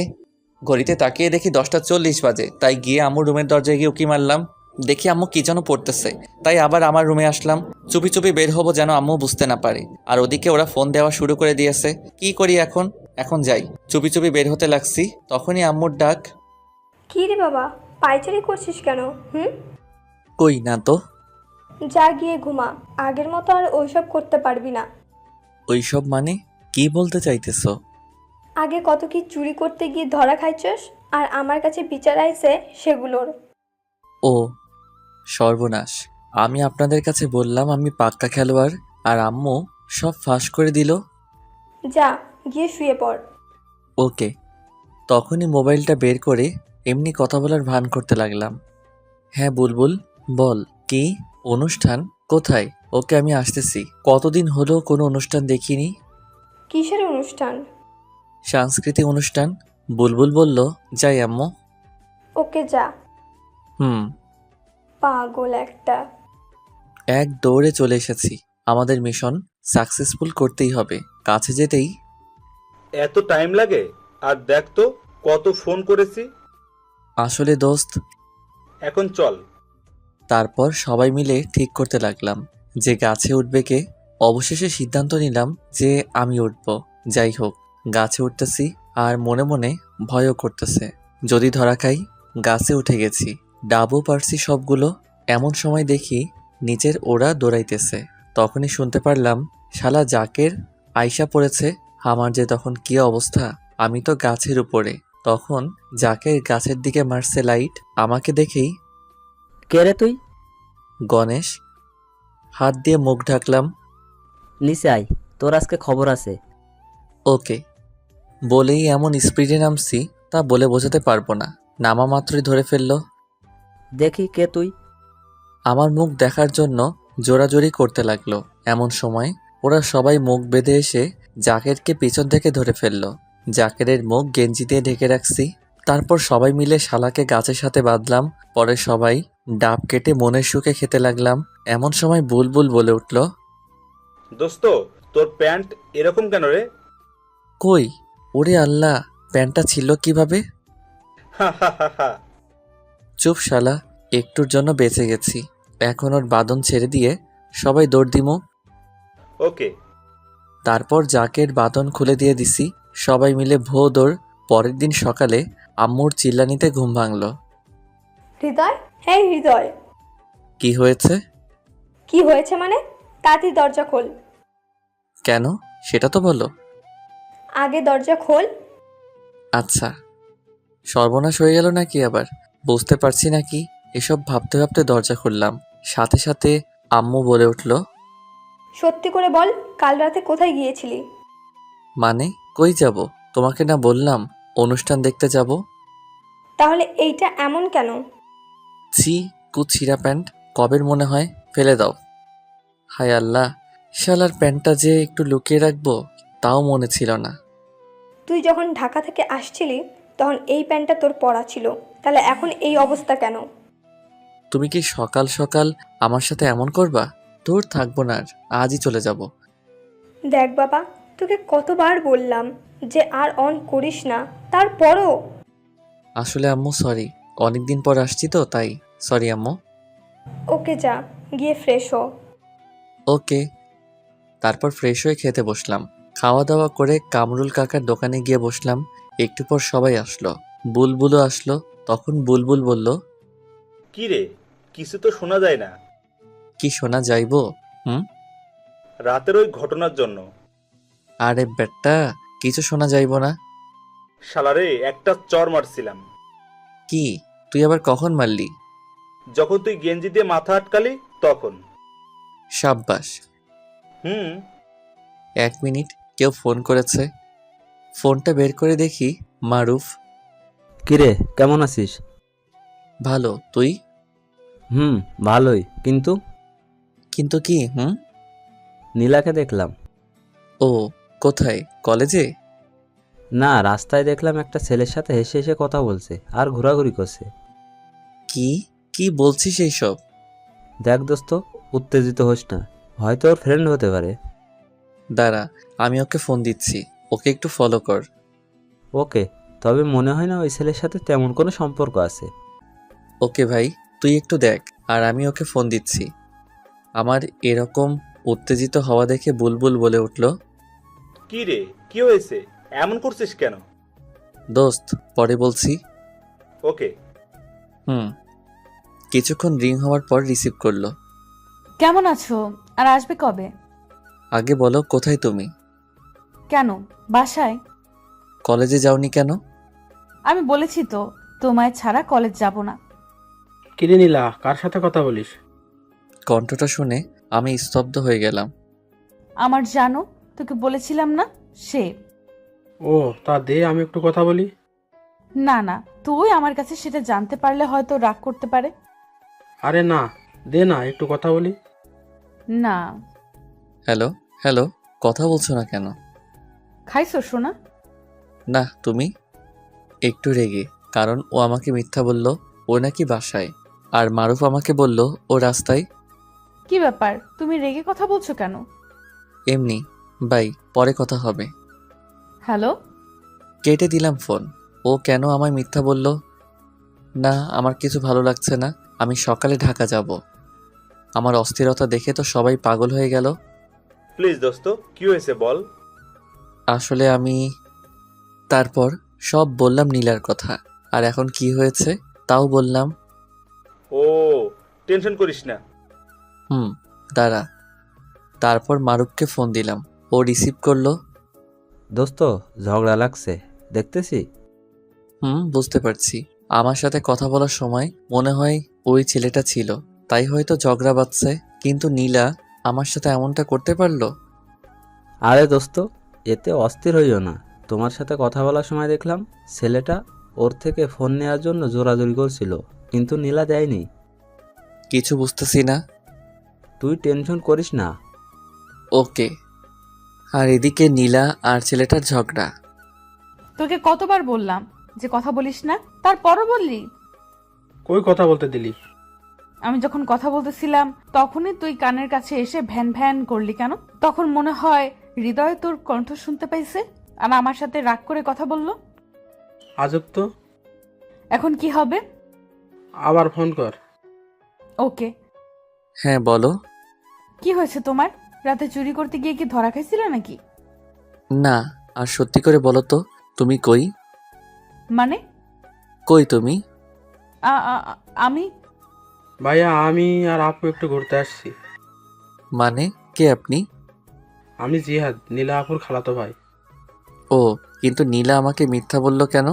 ঘড়িতে তাকিয়ে দেখি 10টা 40 বাজে, তাই গিয়ে আম্মুর রুমের দরজায় গিয়ে উকি মারলাম। দেখি আম্মু কি যেন পড়তেছে, তাই আবার আমার রুমে আসলাম। চুপি চুপি বের হবো যেন আম্মু বুঝতে না পারে। আর ওদিকে ওরা ফোন দেওয়া শুরু করে দিয়েছে। কি করি এখন? এখন যাই। চুপি চুপি বের হতে লাগছি, তখনই আম্মুর ডাক। কি রে বাবা, পায়চারি করছিস কেন? কই না তো। যা গিয়ে ঘুমা, আগের মতো আর ওইসব করতে পারবি না। ওইসব মানে কি বলতে চাইতেছো? আগে কত কি চুরি করতে গিয়ে ধরা খাইছস, আর আমার কাছে বিচার আইছে সেগুলোর। ও সর্বনাশ, আমি আপনাদের কাছে বললাম আমি পাক্কা খেলোয়াড়, আর আম্মু সব ফাঁস করে দিল। যা গিয়ে শুয়ে পড়। ওকে। তখনই মোবাইলটা বের করে এমনি কথা বলার ভান করতে লাগলাম। হ্যাঁ বুলবুল, বল। কি অনুষ্ঠান? কোথায়? ওকে, আমি আসতেছি। কতদিন হলো কোনো অনুষ্ঠান দেখিনি। কিসের অনুষ্ঠান? সাংস্কৃতিক অনুষ্ঠান। বুলবুল বলল, যাই আম্মু। ওকে যা। পাগল একটা। এক দৌড়ে চলে এসেছি। আমাদের মিশন সাকসেসফুল করতেই হবে। কাছে যেতেই এত টাইম লাগে? আর দেখ তো কত ফোন করেছি। আসলে দোস্ত, এখন চল। তারপর সবাই মিলে ঠিক করতে লাগলাম যে গাছে উঠবে কে। অবশেষে সিদ্ধান্ত নিলাম যে আমি উঠব। যাই হোক, গাছে উঠতেছি আর মনে মনে ভয়ও করতেছে, যদি ধরা খাই। গাছে উঠে গেছি, ডাবও পারছি সবগুলো। এমন সময় দেখি নিচের ওরা দৌড়াইতেছে। তখনই শুনতে পারলাম শালা জাকের আইসা পড়েছে। আমার যে তখন কি অবস্থা! আমি তো গাছের উপরে। তখন জাকের গাছের দিকে মারছে লাইট। আমাকে দেখেই কে রে তুই? গণেশ। হাত দিয়ে মুখ ঢাকলাম। নিচে আয়, তোর আজকে খবর আছে। ওকে বলেই এমন স্পিডে নামছি তা বলে বোঝাতে পারবো না। নামা মাত্রই ধরে ফেললো। দেখি কে তুই। আমার মুখ দেখার জন্য জোরাজোরি করতে লাগলো। এমন সময় ওরা সবাই মুখ বেঁধে এসে জাকেরকে পিছন থেকে ধরে ফেললো। জাকেরের মুখ গেঞ্জি দিয়ে ঢেকে রাখছি। তারপর সবাই মিলে শালাকে গাছের সাথে বাঁধলাম। পরে সবাই ডাব কেটে মনের সুখে খেতে লাগলাম। এমন সময় বুলবুল বলে উঠল, দোস্ত, তোর প্যান্ট এরকম কেন রে? কই? ওরে আল্লাহ, প্যান্টটা ছিল কিভাবে? হা হা হা হা। চুপ শালা, একটুর জন্য বেঁচে গেছি। এখন ওর বাঁধন ছেড়ে দিয়ে সবাই দৌড় দিমু। ওকে। তারপর জাকের বাঁধন খুলে দিয়ে দিছি। সবাই মিলে ভো দৌড়। পরের দিন সকালে আম্মুর চিল্লানিতে ঘুম ভাঙল। হৃদয়, হ্যাঁ হৃদয়। কি হয়েছে? কি হয়েছে মানে? তাড়াতাড়ি দরজা খোল। কেন সেটা তো বলো। আগে দরজা খোল। আচ্ছা, সর্বনাশ হয়ে গেল নাকি আবার? বুঝতে পারছি নাকি। এসব ভাবতে ভাবতে দরজা খুললাম। সাথে সাথে আম্মু বলে উঠল, সত্যি করে বল, কাল রাতে কোথায় গিয়েছিলি? মানে কই যাব? তোমাকে না বললাম অনুষ্ঠান দেখতে যাব? তাহলে এইটা এমন কেন? ছি, কুছিরা প্যান্ট, কবের মনে হয়, ফেলে দাও। হায় আল্লাহ, শালার প্যান্টটা যে একটু লুকিয়ে রাখবো তাও মনে ছিল না। তুই যখন ঢাকা থেকে আসছিলি তখন এই প্যান্টটা তোর পরা ছিল, তাহলে এখন এই অবস্থা কেন? তুমি কি সকাল সকাল আমার সাথে এমন করবা? দূর থাকবো না, আর আজই চলে যাব। দেখ বাবা, তোকে কতবার বললাম যে আর অন করিস না, তারপরও। আসলে আম্মু সরি, অনেকদিন পর আসছি তো তাই। সরি আম্মু। ওকে যা, গিয়ে ফ্রেশ হ। ওকে। তারপর ফ্রেশ হয়ে খেতে বসলাম। খাওয়া দাওয়া করে কামরুল কাকার দোকানে গিয়ে বসলাম। একটু পর সবাই আসলো। বুলবুলও আসলো। তখন বুলবুল বলল, কি রে, কিছু তো শোনা যায় না। কি শোনা যাইবো? রাতের ওই ঘটনার জন্য। আরে বেটা, কিছু শোনা যাইবো না। শালারে একটা চর মারছিলাম। কি? তুই আবার কখন মারলি? যখন তুই গেঞ্জি দিয়ে মাথা আটকালি তখন। সাব্বাস। হুম। 1 মিনিট, কেউ ফোন করেছে। ফোনটা বের করে দেখি মারুফ। কিরে, কেমন আছিস? ভালো, তুই? ভালোই, কিন্তু কিন্তু কি? নীলাকে দেখলাম। ও, কোথায়? কলেজে? না, রাস্তায় দেখলাম একটা ছেলের সাথে হেসে হেসে কথা বলছে আর ঘোরাঘুরি করছে। কি কি বলছিস এইসব? দেখ দোস্ত, উত্তেজিত হোস না, হয়তো ওর ফ্রেন্ড হতে পারে। দাঁড়া, আমি ওকে ফোন দিচ্ছি। ওকে একটু ফলো কর। ওকে, তবে মনে হয় না ওই ছেলের সাথে তেমন কোনো সম্পর্ক আছে। ওকে ভাই, তুই একটু দেখ, আর আমি ওকে ফোন দিচ্ছি। আমার এরকম উত্তেজিত হওয়া দেখে বুলবুল বলে উঠল, কি রে, কি হয়েছে? এমন করছিস কেন? দোস্ত পরে বলছি। ওকে। কিছুক্ষণ রিং হওয়ার পর রিসিভ করলো। কেমন আছো? আর আসবে কবে? আগে বলো, কোথায় তুমি? কেন, বাসায়। কলেজে যাওনি কেন? আমি বলেছি তো, তোমায় ছাড়া কলেজ যাব না। কিরে নীলা, কার সাথে কথা বলিস? কণ্ঠটা শুনে আমি স্তব্ধ হয়ে গেলাম। আমার জানো, তোকে বলেছিলাম না, সে। ও, তা দে আমি একটু কথা বলি। না না, তুই আমার কাছে সেটা জানতে পারলে হয়তো রাগ করতে পারে। আরে না, দে না একটু কথা বলি। না। হ্যালো হ্যালো, কথা বলছো না কেন? খাইছো সোনা? না, তুমি? একটু রেগে, কারণ ও আমাকে মিথ্যা বলল ও নাকি বাসায়, আর মারুফ আমাকে বলল ও রাস্তায়। কি ব্যাপার, তুমি রেগে কথা বলছো কেন? এমনি। বাই, পরে কথা হবে। হ্যালো। কেটে দিলাম ফোন। ও কেন আমায় মিথ্যা বলল? না, আমার কিছু ভালো লাগছে না। আমি সকালে ঢাকা যাব। আমার অস্থিরতা দেখে তো সবাই পাগল হয়ে গেল। প্লিজ দোস্ত, কি হয়েছে বল। আসলে আমি তারপর সব বললাম নীলার কথা। আর এখন কি হয়েছে তাও বললাম। ও, টেনশন করিস না। দাঁড়া। তারপর মারুফকে ফোন দিলাম। ও রিসিভ করলো। দোস্ত, ঝগড়া লাগছে দেখতেছি। বুঝতে পারছি। আমার সাথে কথা বলার সময় মনে হয় ওই ছেলেটা ছিল, তাই হয়তো ঝগড়া বাঁধছে। কিন্তু নীলা আমার সাথে এমনটা করতে পারলো? আরে দোস্ত, এতে অস্থির হইও না। তোমার সাথে কথা বলার সময় দেখলাম ছেলেটা ওর থেকে ফোন নেওয়ার জন্য জোরাজোরি করছিল, কিন্তু নীলা দেয়নি। কিছু বুঝতেছি না। তুই টেনশন করিস না। ওকে। আর এদিকে নীলা আর ছেলেটার ঝগড়া। তোকে কতবার বললাম যে কথা বলিস না, তারপরও বললি। কই কথা বলতে দিলি? আমি যখন কথা বলতেছিলাম তখনই তুই কানের কাছে এসে ভ্যান ভ্যান করলি কেন? তখন মনে হয় হৃদয় তোর কণ্ঠ শুনতে পাইছে আর আমার সাথে রাগ করে কথা বললো। আজব তো। এখন কি হবে? আবার ফোন কর। ওকে। হ্যাঁ বলো। কি হয়েছে তোমার? রাতে চুরি করতে গিয়ে কি ধরা খাইছিলে নাকি? না, আর সত্যি করে বলো তো, তুমি কই? মানে? কই তুমি? আমি ভাইয়া, আমি আর আপু একটু ঘুরতে আসছি। মানে কে আপনি? আমি জিহাদ, নীলা আপুর খালাতো ভাই। ও, কিন্তু নীলা আমাকে মিথ্যা বলল কেন?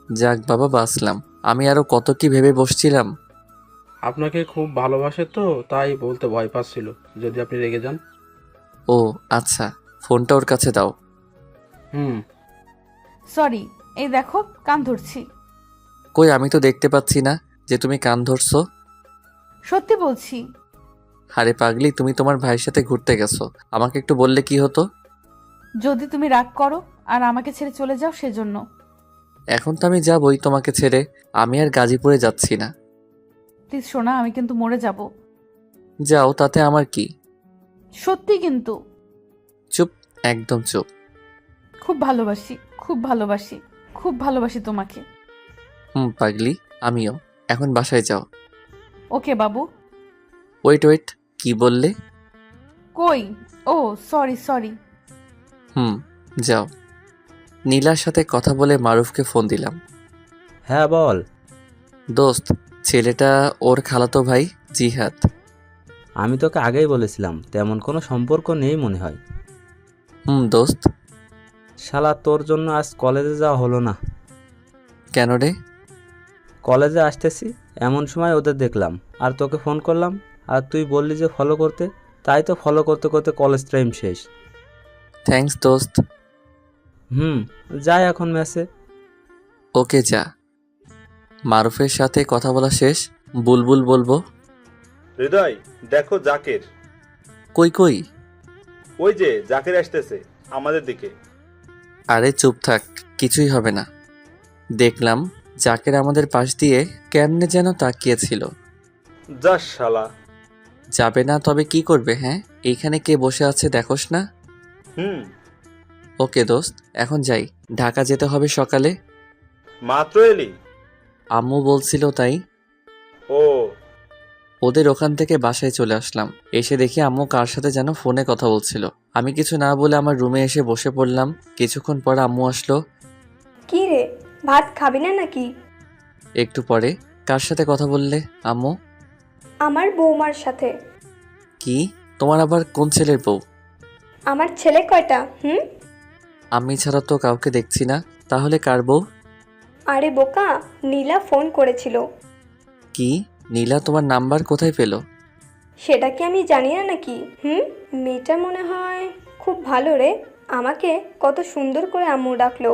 যাক বাবা, বাঁচলাম। আমি আরো কত কি ভেবে বসছিলাম। আপনাকে খুব ভালোবাসে তো, তাই বলতে ভয় পাচ্ছিল যদি আপনি রেগে যান। ও আচ্ছা, ফোনটা ওর কাছে দাও। সরি, এই দেখো কান ধরছি। কই, আমি তো দেখতে পাচ্ছি না যে তুমি কান ধরছো। সত্যি বলছি। আরে পাগলি, তুমি তোমার ভাইয়ের সাথে ঘুরতে গেছো, আমাকে একটু বললে কি হতো? যদি তুমি রাগ করো আর আমাকে ছেড়ে চলে যাও সেজন্য। এখন তো আমি যাবই তোমাকে ছেড়ে। আমি আর গাজীপুরে যাচ্ছি না। প্লিজ শোনা, আমি কিন্তু মরে যাব। যাও, তাতে আমার কি? সত্যি কিন্তু। চুপ, একদম চুপ। খুব ভালোবাসি, খুব ভালোবাসি, খুব ভালোবাসি তোমাকে। পাগলি, আমিও। এখন বাসায় যাও। ওকে বাবু। ওয়েট ওয়েট, কি বললে? কই? ও সরি সরি। যাও। নীলার সাথে কথা বলে মারুফকে ফোন দিলাম। হ্যাঁ বল। দোস্ত, ছেলেটা ওর খালাতো ভাই জিহাদ। আমি তোকে আগেই বলেছিলাম তেমন কোনো সম্পর্ক নেই মনে হয়। দোস্ত। শালা, তোর জন্য আজ কলেজে যাওয়া হলো না। কেন রে? কলেজে আসতেছি এমন সময় ওদের দেখলাম আর তোকে ফোন করলাম, আর তুই বললি যে ফলো করতে, তাই তো ফলো করতে করতে কলেজ টাইম শেষ। থ্যাঙ্কস দোস্ত। যাই এখন ম্যাচে। ওকে যা। মারুফের সাথে কথা বলা শেষ। বুলবুল বলবো। হৃদয়, দেখো জাকের। কই কই? ওই যে জাকের আসতেছে আমাদের দিকে। আরে চুপ থাক, কিছুই হবে না। দেখলাম জাকের আমাদের পাশ দিয়ে কেমনে যেন তাকিয়েছিল। যা শালা। যাবে না তবে কি করবে? হ্যাঁ, এইখানে কে বসে আছে দেখোস না? ওকে দোস্ত, এখন যাই। ঢাকা যেতে হবে সকালে। মাত্র এলি? আম্মু বলছিল তাই। ও। ওদের ওখান থেকে বাসায় চলে আসলাম। এসে দেখি আম্মু কার সাথে যেন ফোনে কথা বলছিল। আমি কিছু না বলে আমার রুমে এসে বসে পড়লাম। কিছুক্ষণ পর আম্মু আসলো। কি রে, ভাত খাবি না নাকি? একটু পরে। কার সাথে কথা বললে আম্মু? আমার বৌমার সাথে। কি? তোমার আবার কোন ছেলের বউ? আমার ছেলে কয়টা? আমি ছাড়া তো কাউকে দেখছি না। তাহলে কার বউ? আরে বোকা, নীলা ফোন করেছিল। কি? নীলা তোমার নাম্বার কোথায় পেলো? সেটা কি আমি জানি না নাকি? মেয়েটা মনে হয় খুব ভালো রে। আমাকে কত সুন্দর করে আম্মু ডাকলো।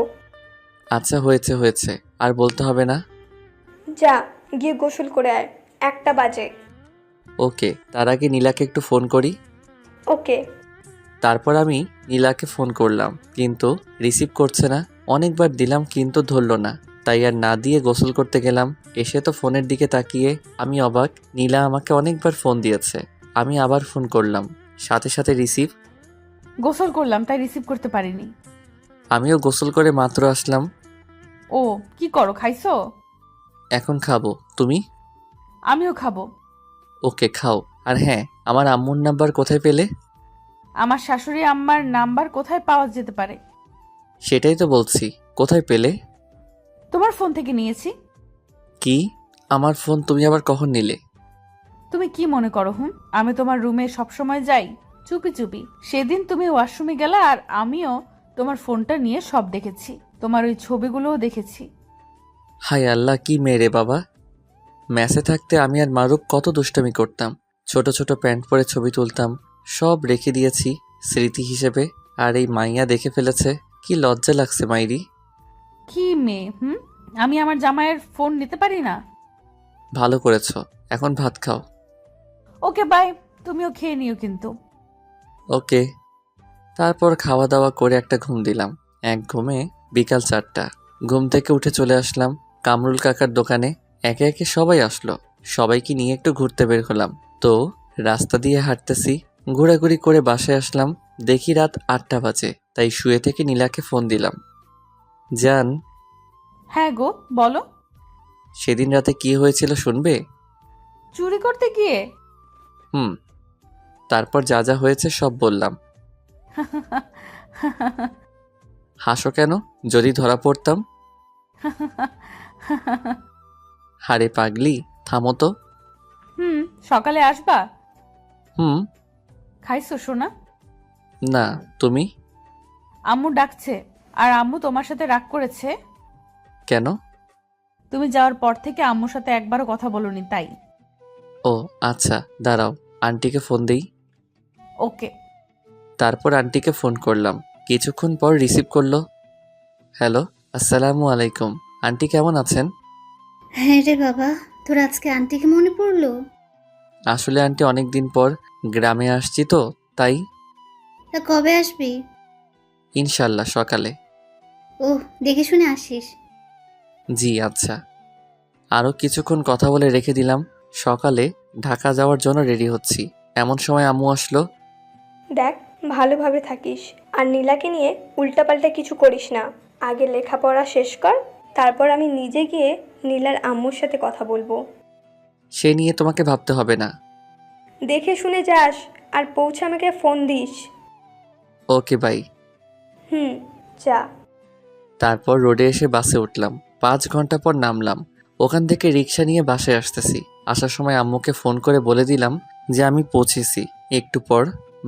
আচ্ছা, হয়েছে হয়েছে, আর বলতে হবে না। যা গিয়ে গোসল করে আয়, 1টা বাজে। ওকে, তার আগে নীলাকে একটু ফোন করি। ওকে। তারপর আমি নীলাকে ফোন করলাম, কিন্তু রিসিভ করছে না। অনেকবার দিলাম কিন্তু ধরলো না, তাই আর না দিয়ে গোসল করতে গেলাম। এসে তো ফোনের দিকে তাকিয়ে আমি অবাক। নীলা আমাকে অনেকবার ফোন দিয়েছে। আমি আবার ফোন করলাম, সাথে সাথে রিসিভ। গোসল করলাম তাই রিসিভ করতে পারিনি। আমিও গোসল করে মাত্র আসলাম। ও কি করো, খাইছো? এখন খাবো, তুমি? আমিও খাবো। ওকে খাও। আর হ্যাঁ, আমার আম্মুর নাম্বার কোথায় পেলে? আমার শাশুড়ি আম্মার নাম্বার কোথায় পাওয়া যেতে পারে? সেটাই তো বলছি, কোথায় পেলে? তোমার ফোন থেকে নিয়েছি। কি? আমার ফোন তুমি আবার কখন নিলে? তুমি কি মনে করো আমি তোমার রুমে সবসময় যাই চুপি চুপি? সেদিন তুমি ওয়াশরুমে গেলা আর আমিও তোমার ফোনটা নিয়ে সব দেখেছি, তোমার ওই ছবিগুলোও দেখেছি। হায় আল্লাহ, কি মেরে বাবা! ম্যাসে থাকতে আমি আর মারুফ কত দুষ্টামি করতাম, ছোট ছোট প্যান্ট পরে ছবি তুলতাম, সব রেখে দিয়েছি স্মৃতি হিসেবে। আর এই মাইয়া দেখে ফেলেছে, কি লজ্জা লাগছে মাইরি। কি মেয়ে আমি আমার জামাইয়ের ফোন নিতে পারি না? ভালো করেছো, এখন ভাত খাও। ওকে বাই, তুমিও খেয়ে নিও কিন্তু। ওকে। তারপর খাওয়া দাওয়া করে একটা ঘুম দিলাম। এক ঘুমে বিকাল 4টা। ঘুম থেকে উঠে চলে আসলাম কামরুল কাকার দোকানে। একে একে সবাই আসলো, সবাইকে নিয়ে একটু ঘুরতে বের হলাম। তো রাস্তা দিয়ে হাঁটতেছি, ঘোরাঘুরি করে বাসায় আসলাম। দেখি রাত 8টা বাজে, তাই শুয়ে থেকে নীলাকে ফোন দিলাম। জান, হ্যাঁ গো, বলো। সেদিন রাতে কি হয়েছিল শুনবে? চুরি করতে গিয়ে? তারপর যা যা হয়েছে সব বললাম। হাসো কেন? যদি ধরা পড়তাম? হারে পাগলি, থামো তো। সকালে আসবা? হুম। খাইছো সোনা? না, তুমি? আম্মু ডাকছে। আর আম্মু তোমার সাথে রাগ করেছে। কেন? তুমি যাওয়ার পর থেকে আম্মুর সাথে একবারও কথা বলনি তাই। ও আচ্ছা, দাঁড়াও, আন্টিকে ফোন দেই। ওকে। তারপর আন্টিকে ফোন করলাম, কিছুক্ষণ পর রিসিভ করলো। হ্যালো, আসসালামু আলাইকুম। আন্টি কেমন আছেন? হ্যাঁ রে বাবা, তোর আজকে আন্টিকে মনে পড়লো? আসলে আন্টি অনেক দিন পর গ্রামে আসছি তো তাই। তা কবে আসবি? ইনশাল্লাহ সকালে। ও, দেখে শুনে আসিস। জি আচ্ছা। আরও কিছুক্ষণ কথা বলে রেখে দিলাম। সকালে ঢাকা যাওয়ার জন্য রেডি হচ্ছি, এমন সময় আম্মু আসলো। দেখ, ভালোভাবে থাকিস আর নীলাকে নিয়ে উল্টাপাল্টা কিছু করিস না। আগে লেখাপড়া শেষ কর, তারপর আমি নিজে গিয়ে নীলার আম্মুর সাথে কথা বলবো। সে নিয়ে তোমাকে ভাবতে হবে না। দেখে শুনে যাস আর পৌঁছে আমাকে ফোন দিস। Okay bye. যা। তারপর রোডে এসে বাসে উঠলাম। 5 ঘন্টা পর নামলাম। ওখান থেকে রিক্সা নিয়ে বাসায় আসতেছি। আসার সময় আম্মুকে ফোন করে বলে দিলাম যে আমি পৌঁছেছি। একটু পর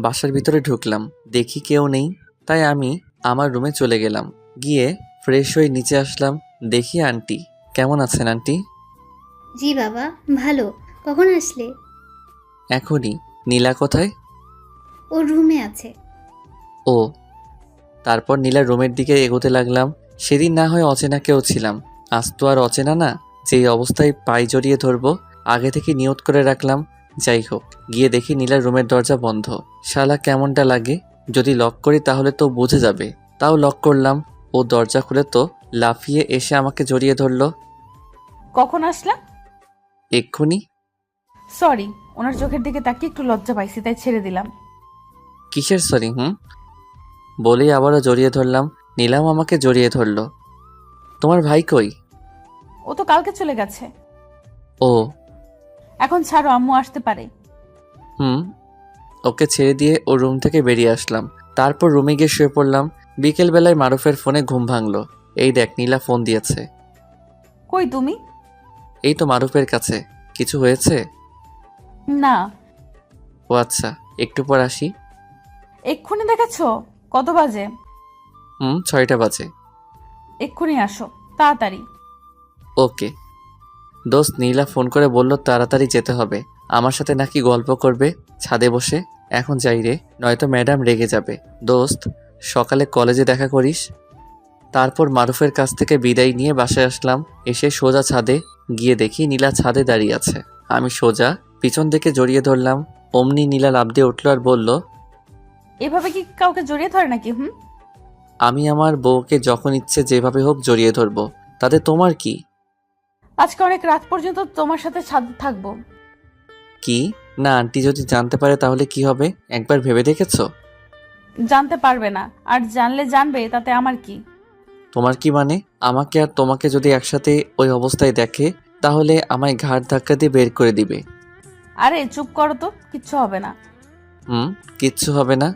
বাসার ভিতরে ঢুকলাম, দেখি কেউ নেই, তাই আমি আমার রুমে চলে গেলাম। গিয়ে ফ্রেশ হয়ে নিচে আসলাম, দেখি আন্টি। কেমন আছেন আন্টি? জি বাবা, ভালো। কখন আসলে? এখনই। নীলা কোথায়? ও রুমে আছে। ও। তারপর নীলার রুমের দিকে এগোতে লাগলাম। সেদিন না হয় অচেনা কেউ ছিলাম, আজ তো আর অচেনা না, যেই অবস্থায় পায়ে জড়িয়ে ধরবো আগে থেকে নিয়ত করে রাখলাম। যাই হোক, গিয়ে দেখি নীলার রুমের দরজা বন্ধ। শালা কেমনটা লাগে, যদি লক করি তাহলে তো বুঝে যাবে। তাও লক করলাম। ও দরজা খুলে তো লাফিয়ে এসে আমাকে জড়িয়ে ধরলো। কখন আসলা? এক্ষুনি। সরি, ওনার চোখের দিকে তাকিয়ে একটু লজ্জা পাইছি তাই ছেড়ে দিলাম। কিসের সরি? বলেই আবারও জড়িয়ে ধরলাম। নীলাম আমাকে জড়িয়ে ধরলো। তোমার ভাই কই? ও তো কালকে চলে গেছে। ও। এখন ছাড়ো, আম্মু আসতে পারে। ওকে ছেড়ে দিয়ে ও রুম থেকে বেরিয়ে আসলাম। তারপর রুমে গিয়ে শুয়ে পড়লাম। বিকেলবেলায় মারুফের ফোনে ঘুম ভাঙলো। এই দেখ, নীলা ফোন দিয়েছে। কই তুমি? এই তো মারুফের কাছে। কিছু হয়েছে? না। ও আচ্ছা, একটু পর আসি। এক্ষুনি দেখাচ্ছো? কত বাজে? 6টা বাজে। এক্ষুনি আসো, তাড়াতাড়ি। ওকে। দোস্ত, নীলা ফোন করে বলল তাড়াতাড়ি যেতে হবে। আমার সাথে নাকি গল্প করবে ছাদে বসে। এখন যাই রে, নয়তো ম্যাডাম রেগে যাবে। দোস্ত, সকালে কলেজে দেখা করিস। তারপর মারুফের কাছ থেকে বিদায় নিয়ে বাসায় আসলাম। এসে সোজা ছাদে গিয়ে দেখি নীলা ছাদে দাঁড়িয়ে আছে। আমি সোজা পিছন থেকে জড়িয়ে ধরলাম। অমনি নীলা লাফ দিয়ে উঠল আর বলল, এভাবে কি কাউকে জড়িয়ে ধরে নাকি? আমি আমার বউকে যখন ইচ্ছে যেভাবে হোক জড়িয়ে ধরবো, তাতে তোমার কি? আজকে অনেক রাত পর্যন্ত তোমার সাথে ছাদে থাকবো। কি? না, আন্টি যদি জানতে পারে তাহলে কি হবে একবার ভেবে দেখেছো? জানতে পারবে না, আর জানলে জানবে, তাতে আমার কি? তোমার কি মানে? আমাকে আর তোমাকে যদি একসাথে ওই অবস্থায় দেখে তাহলে আমায় ঘাড় ধাক্কা দিয়ে বের করে দিবে। আরে চুপ করো তো, কিচ্ছু হবে না। কিচ্ছু হবে না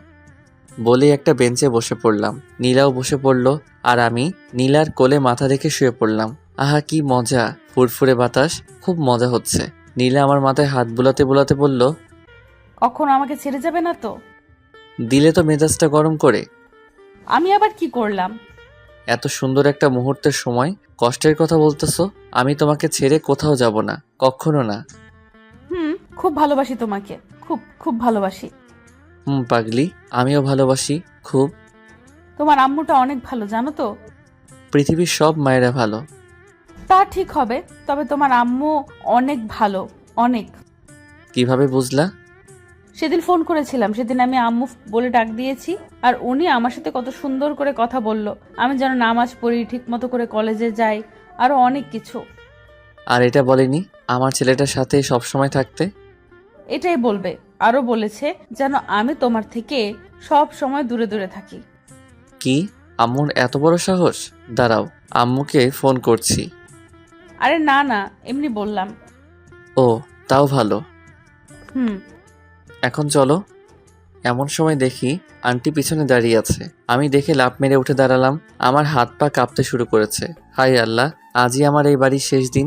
বলে একটা বেঞ্চে বসে পড়লাম। নীলাও বসে পড়লো আর আমি নীলার কোলে মাথা রেখে শুয়ে পড়লাম। আহা কি মজা, ফুরফুরে বাতাস, খুব মজা হচ্ছে। নীলা আমার মাথায় হাত বুলাতে বুলাতে বলল, কখনো আমাকে ছেড়ে যাবে না তো? দিলে তো মেজাজটা গরম করে। আমি আবার কি করলাম? এত সুন্দর একটা মুহূর্তের সময় কষ্টের কথা বলতেছো? আমি তোমাকে ছেড়ে কোথাও যাব না, কখনো না। খুব ভালোবাসি তোমাকে, খুব খুব ভালোবাসি। পাগলি, আমিও ভালোবাসি খুব। তোমার আম্মুটা অনেক ভালো, জানো তো? পৃথিবীর সব মায়েরা ভালো। তা ঠিক হবে, তবে তোমার আম্মু অনেক ভালো, অনেক। কিভাবে বুঝলা? সেদিন ফোন করেছিলাম, সেদিন আমি আম্মু বলে ডাক দিয়েছি, আর উনি আমার সাথে কত সুন্দর করে কথা বলল। আমি যেন নামাজ পড়ি, ঠিক মতো করে কলেজে যাই, আরো অনেক কিছু। আর এটা বলেনি আমার ছেলেটার সাথে সবসময় থাকতে? এটাই বলবে, আরো বলেছে যেন আমি তোমার থেকে সব সময় দূরে দূরে থাকি। কি? আম্মুর এত বড় সাহস? দাঁড়াও, আম্মুকে ফোন করছি। আরে না না, এমনি বললাম। ও, তাও ভালো। হুম। এখন চলো। এমন সময় দেখি আন্টি পিছনে দাঁড়িয়ে আছে। আমি দেখে লাফ মেরে উঠে দাঁড়ালাম। আমার হাত পা কাঁপতে শুরু করেছে। হায় আল্লাহ, আজই আমার এই বাড়ির শেষ দিন।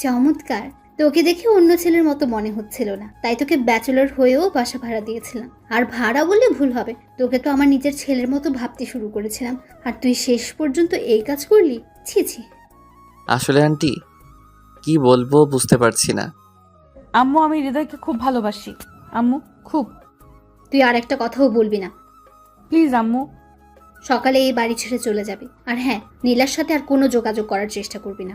চমৎকার। তোকে দেখে অন্য ছেলের মতো মনে হচ্ছিল না, তাই তোকে ব্যাচেলর হয়েও বাসা ভাড়া দিয়েছিলাম। আর ভাড়া বললে ভুল হবে, তোকে তো আমার নিজের ছেলের মতো ভাবতে শুরু করেছিলাম, আর তুই শেষ পর্যন্ত এই কাজ করলি। ছি ছি। আসলে আন্টি, কি বলবো বুঝতে পারছি না। আম্মু, আমি হৃদয়কে খুব ভালোবাসি আম্মু, খুব। তুই আর একটা কথাও বলবি না প্লিজ আম্মু। সকালে এই বাড়ি ছেড়ে চলে যাবি, আর হ্যাঁ, নীলার সাথে আর কোনো যোগাযোগ করার চেষ্টা করবি না।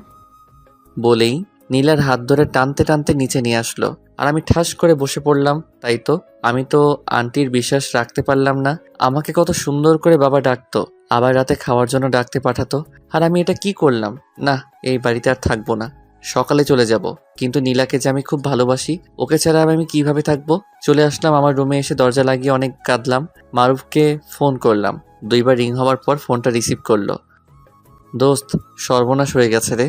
বলেই নীলার হাত ধরে টানতে টানতে নিচে নিয়ে আসলো, আর আমি ঠাস করে বসে পড়লাম। তাই তো, আমি তো আন্টির বিশ্বাস রাখতে পারলাম না। আমাকে কত সুন্দর করে বাবা ডাকতো, আবার রাতে খাওয়ার জন্য ডাকতে পাঠাতো, আর আমি এটা কি করলাম? না, এই বাড়িতে আর থাকবো না, সকালে চলে যাব। কিন্তু নীলাকে যে আমি খুব ভালোবাসি, ওকে ছাড়া আমি কিভাবে থাকবো? চলে আসলাম আমার রুমে, এসে দরজা লাগিয়ে অনেক কাঁদলাম। মারুফকে ফোন করলাম, 2বার রিং হওয়ার পর ফোনটা রিসিভ করলো। দোস্ত, সর্বনাশ হয়ে গেছে রে।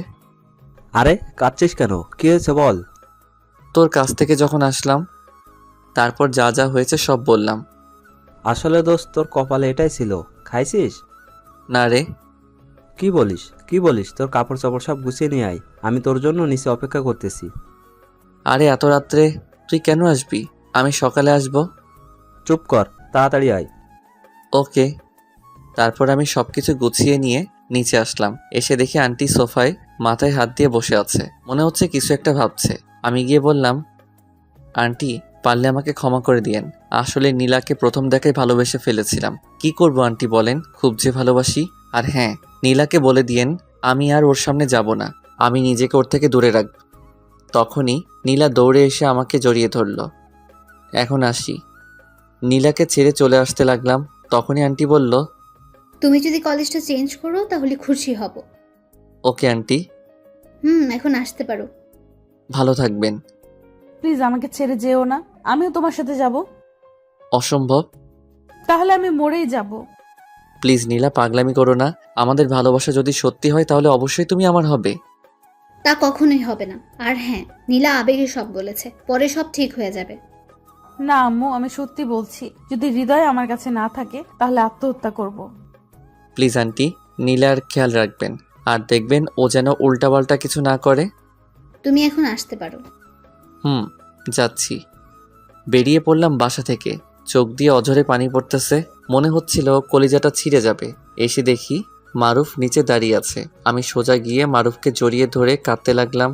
আরে কাঁদছিস কেন? কি হয়েছে বল। তোর কাছ থেকে যখন আসলাম, তারপর যা যা হয়েছে সব বললাম। আসলে দোস্ত, তোর কপালে এটাই ছিল। খাইছিস? না রে। কি বলিস, কি বলিস? তোর কাপড় চাপড় সব গুছিয়ে নিয়ে আয়, আমি তোর জন্য নিচে অপেক্ষা করতেছি। আরে এত রাত্রে তুই কেন আসবি? আমি সকালে আসবো। চুপ কর, তাড়াতাড়ি আয়। ওকে। তারপর আমি সবকিছু গুছিয়ে নিয়ে নিচে আসলাম। এসে দেখি আন্টি সোফায় মাথায় হাত দিয়ে বসে আছে, মনে হচ্ছে কিছু একটা ভাবছে। আমি গিয়ে বললাম, আন্টি, পারলে আমাকে ক্ষমা করে দিয়েন। আসলে নীলাকে প্রথম দেখায় ভালোবেসে ফেলেছিলাম। কি করব আন্টি বলেন, খুব যে ভালোবাসি। আর হ্যাঁ, নীলাকে বলে দিয়েন আমি আর ওর সামনে যাব না, আমি নিজেকে ওর থেকে দূরে রাখব। তখনই নীলা দৌড়ে এসে আমাকে জড়িয়ে ধরল। এখন আসি। নীলাকে ছেড়ে চলে আসতে লাগলাম, তখনই আন্টি বলল, তুমি যদি কলেজটা চেঞ্জ করো তাহলে খুশি হব। Okay aunty. এখন আসতে পারো। ভালো থাকবেন। প্লিজ আমাকে ছেড়ে যেও না, আমিও তোমার সাথে যাব। অসম্ভব। তাহলে আমি মরেই যাব। প্লিজ নীলা, পাগলামি করো না। আমাদের ভালোবাসা যদি সত্যি হয় তাহলে অবশ্যই তুমি আমার হবে। তা কখনোই হবে না। আর হ্যাঁ, নীলা আবেগে সব বলেছে, পরে সব ঠিক হয়ে যাবে। না আম্মু, আমি সত্যি বলছি, যদি হৃদয় আমার কাছে না থাকে তাহলে আত্মহত্যা করব। প্লিজ আন্টি, নীলার খেয়াল রাখবেন, আর দেখবেন ও যেন উল্টাপাল্টা কিছু না করে। তুমি এখন আসতে পারো। যাচ্ছি। বেরিয়ে পড়লাম বাসা থেকে। চোখ দিয়ে অঝরে পানি পড়তেছে, মনে হচ্ছিল কলিজাটা ছিঁড়ে যাবে। এসে দেখি মারুফ নিচে দাঁড়িয়ে আছে। আমি সোজা গিয়ে মারুফকে জড়িয়ে ধরে কাঁদতে লাগলাম।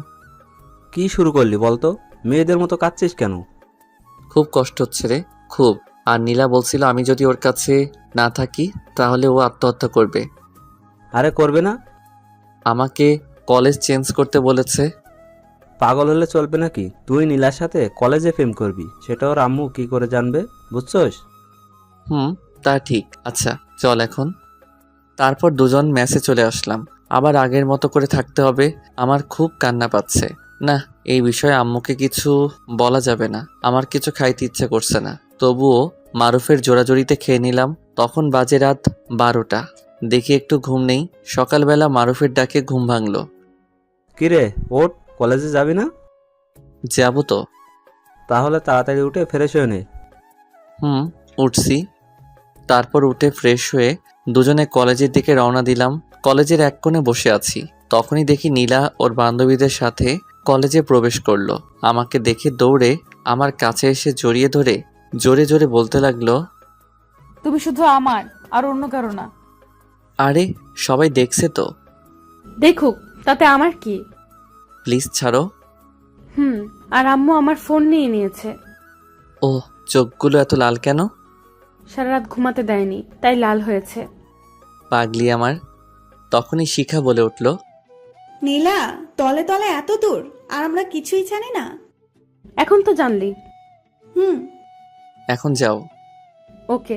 কি শুরু করলি বলতো? মেয়েদের মতো কাঁদছিস কেন? খুব কষ্ট হচ্ছে রে, খুব। আর নীলা বলছিল আমি যদি ওর কাছে না থাকি তাহলে ও আত্মহত্যা করবে। আরে করবে না। আমাকে কলেজ চেঞ্জ করতে বলেছে। পাগল হলে চলবে নাকি? তুই নীলার সাথে কলেজে প্রেম করবি, সেটা ওর আম্মু কি করে জানবে? বুঝছস? তা ঠিক। আচ্ছা চল এখন। তারপর দুজন মেসে চলে আসলাম। আবার আগের মতো করে থাকতে হবে। আমার খুব কান্না পাচ্ছে। না, এই বিষয়ে আম্মুকে কিছু বলা যাবে না। আমার কিছু খাইতে ইচ্ছে করছে না, তবুও মারুফের জোড়াজড়িতে খেয়ে নিলাম। তখন বাজে রাত 12টা। দেখি একটু ঘুম নেই। সকালবেলা মারুফের ডাকে ঘুম ভাঙলো। কিরে ওঠ, কলেজে যাবি না? যাবো তো। তাহলে তাড়াতাড়ি উঠে ফ্রেশ হয়ে নে। উঠছি। তারপর উঠে ফ্রেশ হয়ে দুজনে কলেজের দিকে রওনা দিলাম। কলেজের এক কোণে বসে আছি, তখনই দেখি নীলা ওর বান্ধবীদের সাথে কলেজে প্রবেশ করলো। আমাকে দেখে দৌড়ে আমার কাছে এসে জড়িয়ে ধরে জোরে জোরে বলতে লাগলো, তুমি শুধু আমার, আর অন্য কারো না। আরে সবাই দেখছে তো। দেখুক, তাতে আমার কি? প্লিজ ছাড়ো। আর আম্মু আমার ফোন নিয়ে নিয়েছে। ও, চোখগুলো এত লাল কেন? সারা রাত ঘুমাতে দেয়নি, তাই লাল হয়েছে। পাগলি আমার। তখনই শিখা বলে উঠল, নীলা, তলে তলে এত দূর আর আমরা কিছুই জানি না। এখন তো জানলি। এখন যাও। ওকে।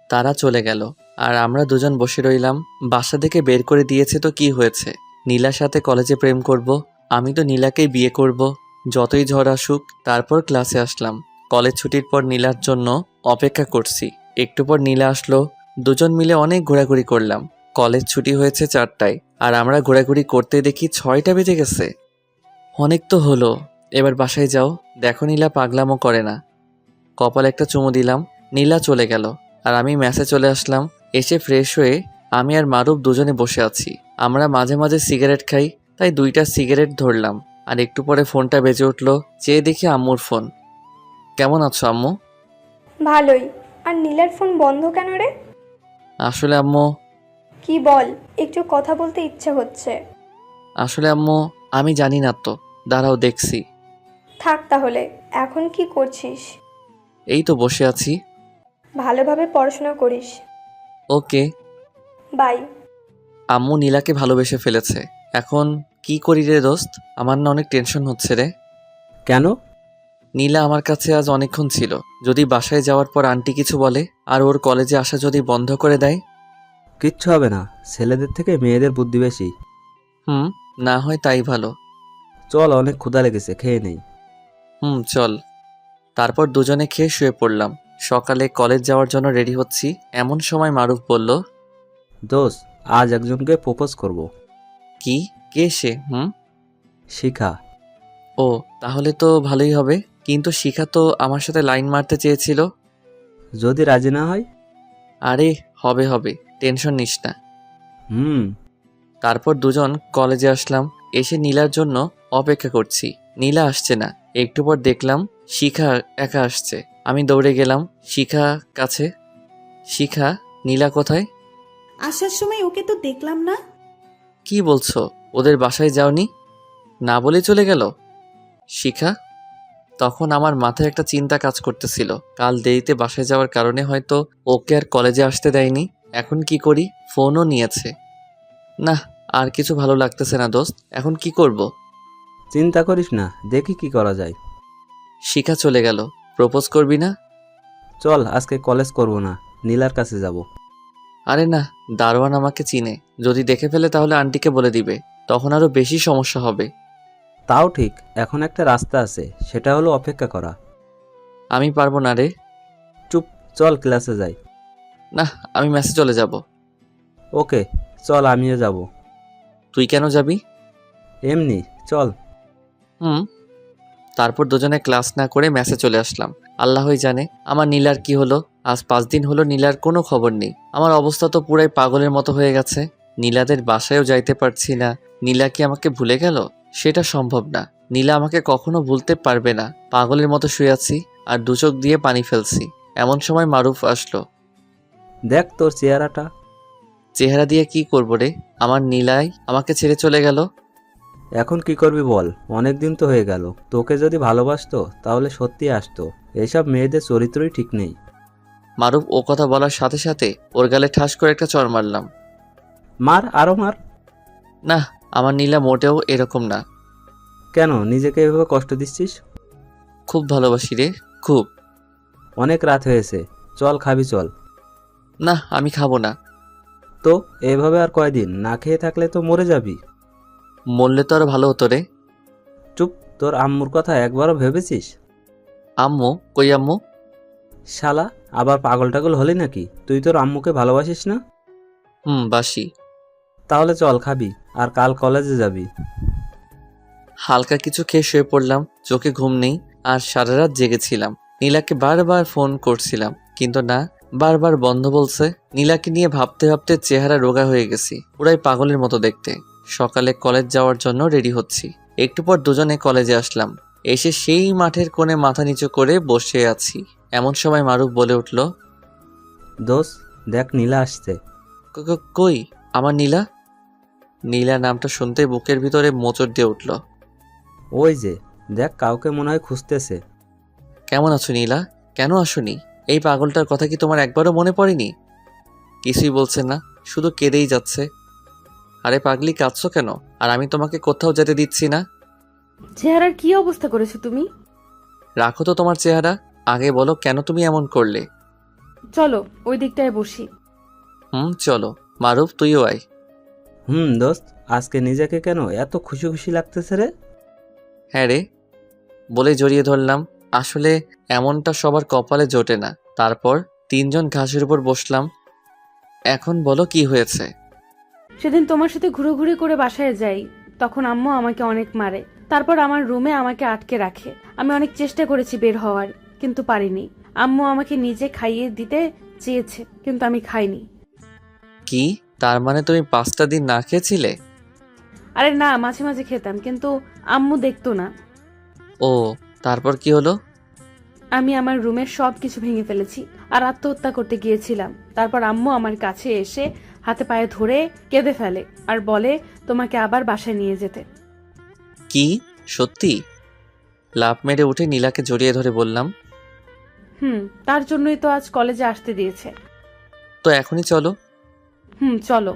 তারা চলে গেল আর আমরা দুজন বসে রইলাম। বাসা থেকে বের করে দিয়েছে তো কি হয়েছে, নীলার সাথে কলেজে প্রেম করব। আমি তো নীলাকেই বিয়ে করব, যতই ঝড় আসুক। তারপর ক্লাসে আসলাম। কলেজ ছুটির পর নীলার জন্য অপেক্ষা করছি। একটু পর নীলা আসলো। দুজন মিলে অনেক ঘোরাঘুরি করলাম। কলেজ ছুটি হয়েছে 4টায় আর আমরা ঘোরাঘুরি করতে দেখি 6টা বেজে গেছে। অনেক তো হলো, এবার বাসায় যাও। দেখো নীলা পাগলামো করে না। কপালে একটা চুমু দিলাম। নীলা চলে গেল আর আমি ম্যাসে চলে আসলাম। এসে ফ্রেশ হয়ে আমি আর মারুফ দুজনে বসে আছি। আমরা মাঝে মাঝে সিগারেট খাই, তাই 2টা সিগারেট ধরলাম। আর একটু পরে ফোনটা বেজে উঠলো। চেয়ে দেখি আম্মুর ফোন। কেমন আছো আম্মু? ভালোই। আর নীলার ফোন বন্ধ কেন রে? আসলে আম্মু কি বল, একটু কথা বলতে ইচ্ছে হচ্ছে। আসলে আম্মু আমি জানি না তো, দাঁড়াও দেখছি। থাক তাহলে, এখন কি করছিস? এই তো বসে আছি। ভালোভাবে পড়াশোনা করিস। ওকে। বাই। আম্মু নীলাকে ভালোবেসে ফেলেছে। এখন কি করি রে দোস্ত? আমার না অনেক টেনশন হচ্ছে রে। কেন? নীলা আমার কাছে আজ অনেকক্ষণ ছিল। যদি বাসায় যাওয়ার পর আন্টি কিছু বলে আর ওর কলেজে আসা যদি বন্ধ করে দেয়? কিচ্ছু হবে না, ছেলেদের থেকে মেয়েদের বুদ্ধি বেশি। না হয় তাই ভালো। চল, অনেক ক্ষুধা লেগেছে, খেয়ে নেই। চল। তারপর দুজনে খেয়ে শুয়ে পড়লাম। সকালে কলেজ যাওয়ার জন্য রেডি হচ্ছি, এমন সময় মারুফ বলল, দোস্ত, আজ একজনকে প্রপোজ করব। কি? কে সে? শিখা। ও, তাহলে তো ভালোই হবে। কিন্তু শিখা তো আমার সাথে লাইন মারতে চেয়েছিল। যদি রাজি না হয়? আরে হবে হবে, টেনশন নিস না। হুম। তারপর দুজন কলেজে আসলাম। এসে নীলার জন্য অপেক্ষা করছি। নীলা আসছে না। একটু পর দেখলাম শিখা একা আসছে। আমি দৌড়ে গেলাম শিখা কাছে। শিখা, নীলা কোথায়? আসার সময় ওকে তো দেখলাম না। কি বলছো? ওদের বাসায় যাওনি? না বলে চলে গেল শিখা? তখন আমার মাথায় একটা চিন্তা কাজ করতেছিল। কাল দেরিতে বাসায় যাওয়ার কারণে হয়তো ওকে আর কলেজে আসতে দেয়নি। এখন কি করি? ফোনও নিয়েছে। না, আর কিছু ভালো লাগতেছে না দোস্ত। এখন কি করব? চিন্তা করিস না, দেখি কি করা যায়। শিখা চলে গেল। প্রপোজ করবি না? চল, আজকে কলেজ করব না, নীলার কাছে যাব। আরে না, দারোয়ান আমাকে চিনে। যদি দেখে ফেলে তাহলে আন্টিকে বলে দিবে, তখন আরো বেশি সমস্যা হবে। তাও ঠিক, এখন একটা রাস্তা আছে, সেটা হলো অপেক্ষা করা। আমি পারবো না রে। চুপ, চল ক্লাসে যাই। না, আমি ম্যাসে চলে যাব। ওকে, চল, আমিও যাব। তুই কেন যাবি? এমনি, চল। তারপর দুজনে ক্লাস না করে ম্যাসে চলে আসলাম। আল্লাহই জানে আমার নীলার কি হলো। আজ 5 দিন হলো নীলার কোনো খবর নেই। আমার অবস্থা তো পুরাই পাগলের মতো হয়ে গেছে। নীলাদের বাসায়ও যাইতে পারছি না। নীলা কি আমাকে ভুলে গেল? সেটা সম্ভব না। নীলা আমাকে কখনো ভুলতে পারবে না। পাগলের মতো শুয়ে আছি আর 2 চোখ দিয়ে পানি ফেলছি। এমন সময় মারুফ আসলো। দেখ তোর চেহারাটা। চেহারা দিয়ে কি করবো রে? আমার নীলাই আমাকে ছেড়ে চলে গেল। এখন কি করবি বল? অনেক দিন তো হয়ে গেল। তোকে যদি ভালোবাসতো তাহলে সত্যি আসতো। এইসব মেয়েদের চরিত্রই ঠিক নেই। মারুফ ও কথা বলার সাথে সাথে ওর গালে ঠাস করে একটা চড় মারলাম। মার, আরো মার। না, আমার নীলা মোটেও এরকম না। কেন নিজেকে এভাবে কষ্ট দিচ্ছিস? খুব ভালোবাসি রে, খুব। অনেক রাত হয়েছে, চল খাবি চল। না, আমি খাবো না। তো এভাবে আর কয়দিন না খেয়ে থাকলে তো মরে যাবি। মরলে তো আরো ভালো হতো রে। চুপ, তোর আম্মুর কথা একবারও ভেবেছিস? আম্মু? কই আম্মু? শালা আবার পাগল টাগল হলি নাকি? তুই তোর আম্মুকে ভালোবাসিস না? বাসি। তাহলে চল খাবি, আর কাল কলেজে যাবি। হালকা কিছু খেয়ে শুয়ে পড়লাম, চোখে ঘুম নেই, আর সারা রাত জেগেছিলাম। নীলাকে বারবার ফোন করছিলাম, কিন্তু না, বারবার বন্ধ বলছে। নীলাকে নিয়ে ভাবতে ভাবতে চেহারা রোগা হয়ে গেছি, পুরাই পাগলের মতো দেখতে। সকালে কলেজ যাওয়ার জন্য রেডি হচ্ছি। একটু পর দুজনে কলেজে আসলাম। এসে সেই মাঠের কোণে মাথা নিচু করে বসে আছি। এমন সময় মারুফ বলে উঠল, দোস্ত দেখ নীলা আসছে। কই আমার নীলা? নীলা নামটা শুনতে বুকের ভিতরে মোচড় দিয়ে উঠল। ওই যে দেখ, কাউকে মনে হয় খুঁজতেছে। কেমন আছো নীলা? কেন আসোনি? এই পাগলটার কথা কি তোমার একবারও মনে পড়েনি? কিছুই বলছে না, শুধু কেঁদেই যাচ্ছে। আরে পাগলি, কাঁদছো কেন? আর আমি তোমাকে কোথাও যেতে দিচ্ছি না। চেহারার কি অবস্থা করেছো তুমি? রাখো তো তোমার চেহারা, আগে বলো কেন তুমি এমন করলে। চলো ওই দিকটায় বসি। চলো। মারুফ, তুইও আয়। দোস্ত, আজকে নিজেকে কেন এত খুশি খুশি লাগতেছে রে? হ্যাঁ রে, বলে জড়িয়ে ধরলাম। আসলে এমনটা সবার কপালে জোটে না। তারপর তিনজন ঘাসের উপর বসলাম। এখন বলো কি হয়েছে? সেদিন তোমার সাথে ঘুরে করে বাসায় যাই, তখন আম্মু আমাকে অনেক মারে। তারপর আমার রুমে আমাকে আটকে রাখে। আমি অনেক চেষ্টা করেছি বের হওয়ার, কিন্তু পারিনি। আম্মু আমাকে নিজে খাইয়ে দিতে চেয়েছে, কিন্তু আমি খাইনি। কি, তার মানে তুমি 5টা দিন না খেয়েছিলে? আরে না, মাঝে মাঝে খেতাম, কিন্তু আম্মু দেখতো না। ও, তারপর কি হলো? আমি আমার রুমের সব কিছু ভেঙে ফেলেছি আর আত্মহত্যা করতে গিয়েছিলাম। তারপর আম্মু আমার কাছে এসে হাতে পায়ে ধরে কেঁদে ফেলে আর বলে তোমাকে আবার বাসায় নিয়ে যেতে। কি, সত্যি? লাফ মেরে উঠে নীলাকে জড়িয়ে ধরে বললাম, তার জন্যই তো আজ কলেজে আসতে দিয়েছে। তো এখনই চলো। চলো।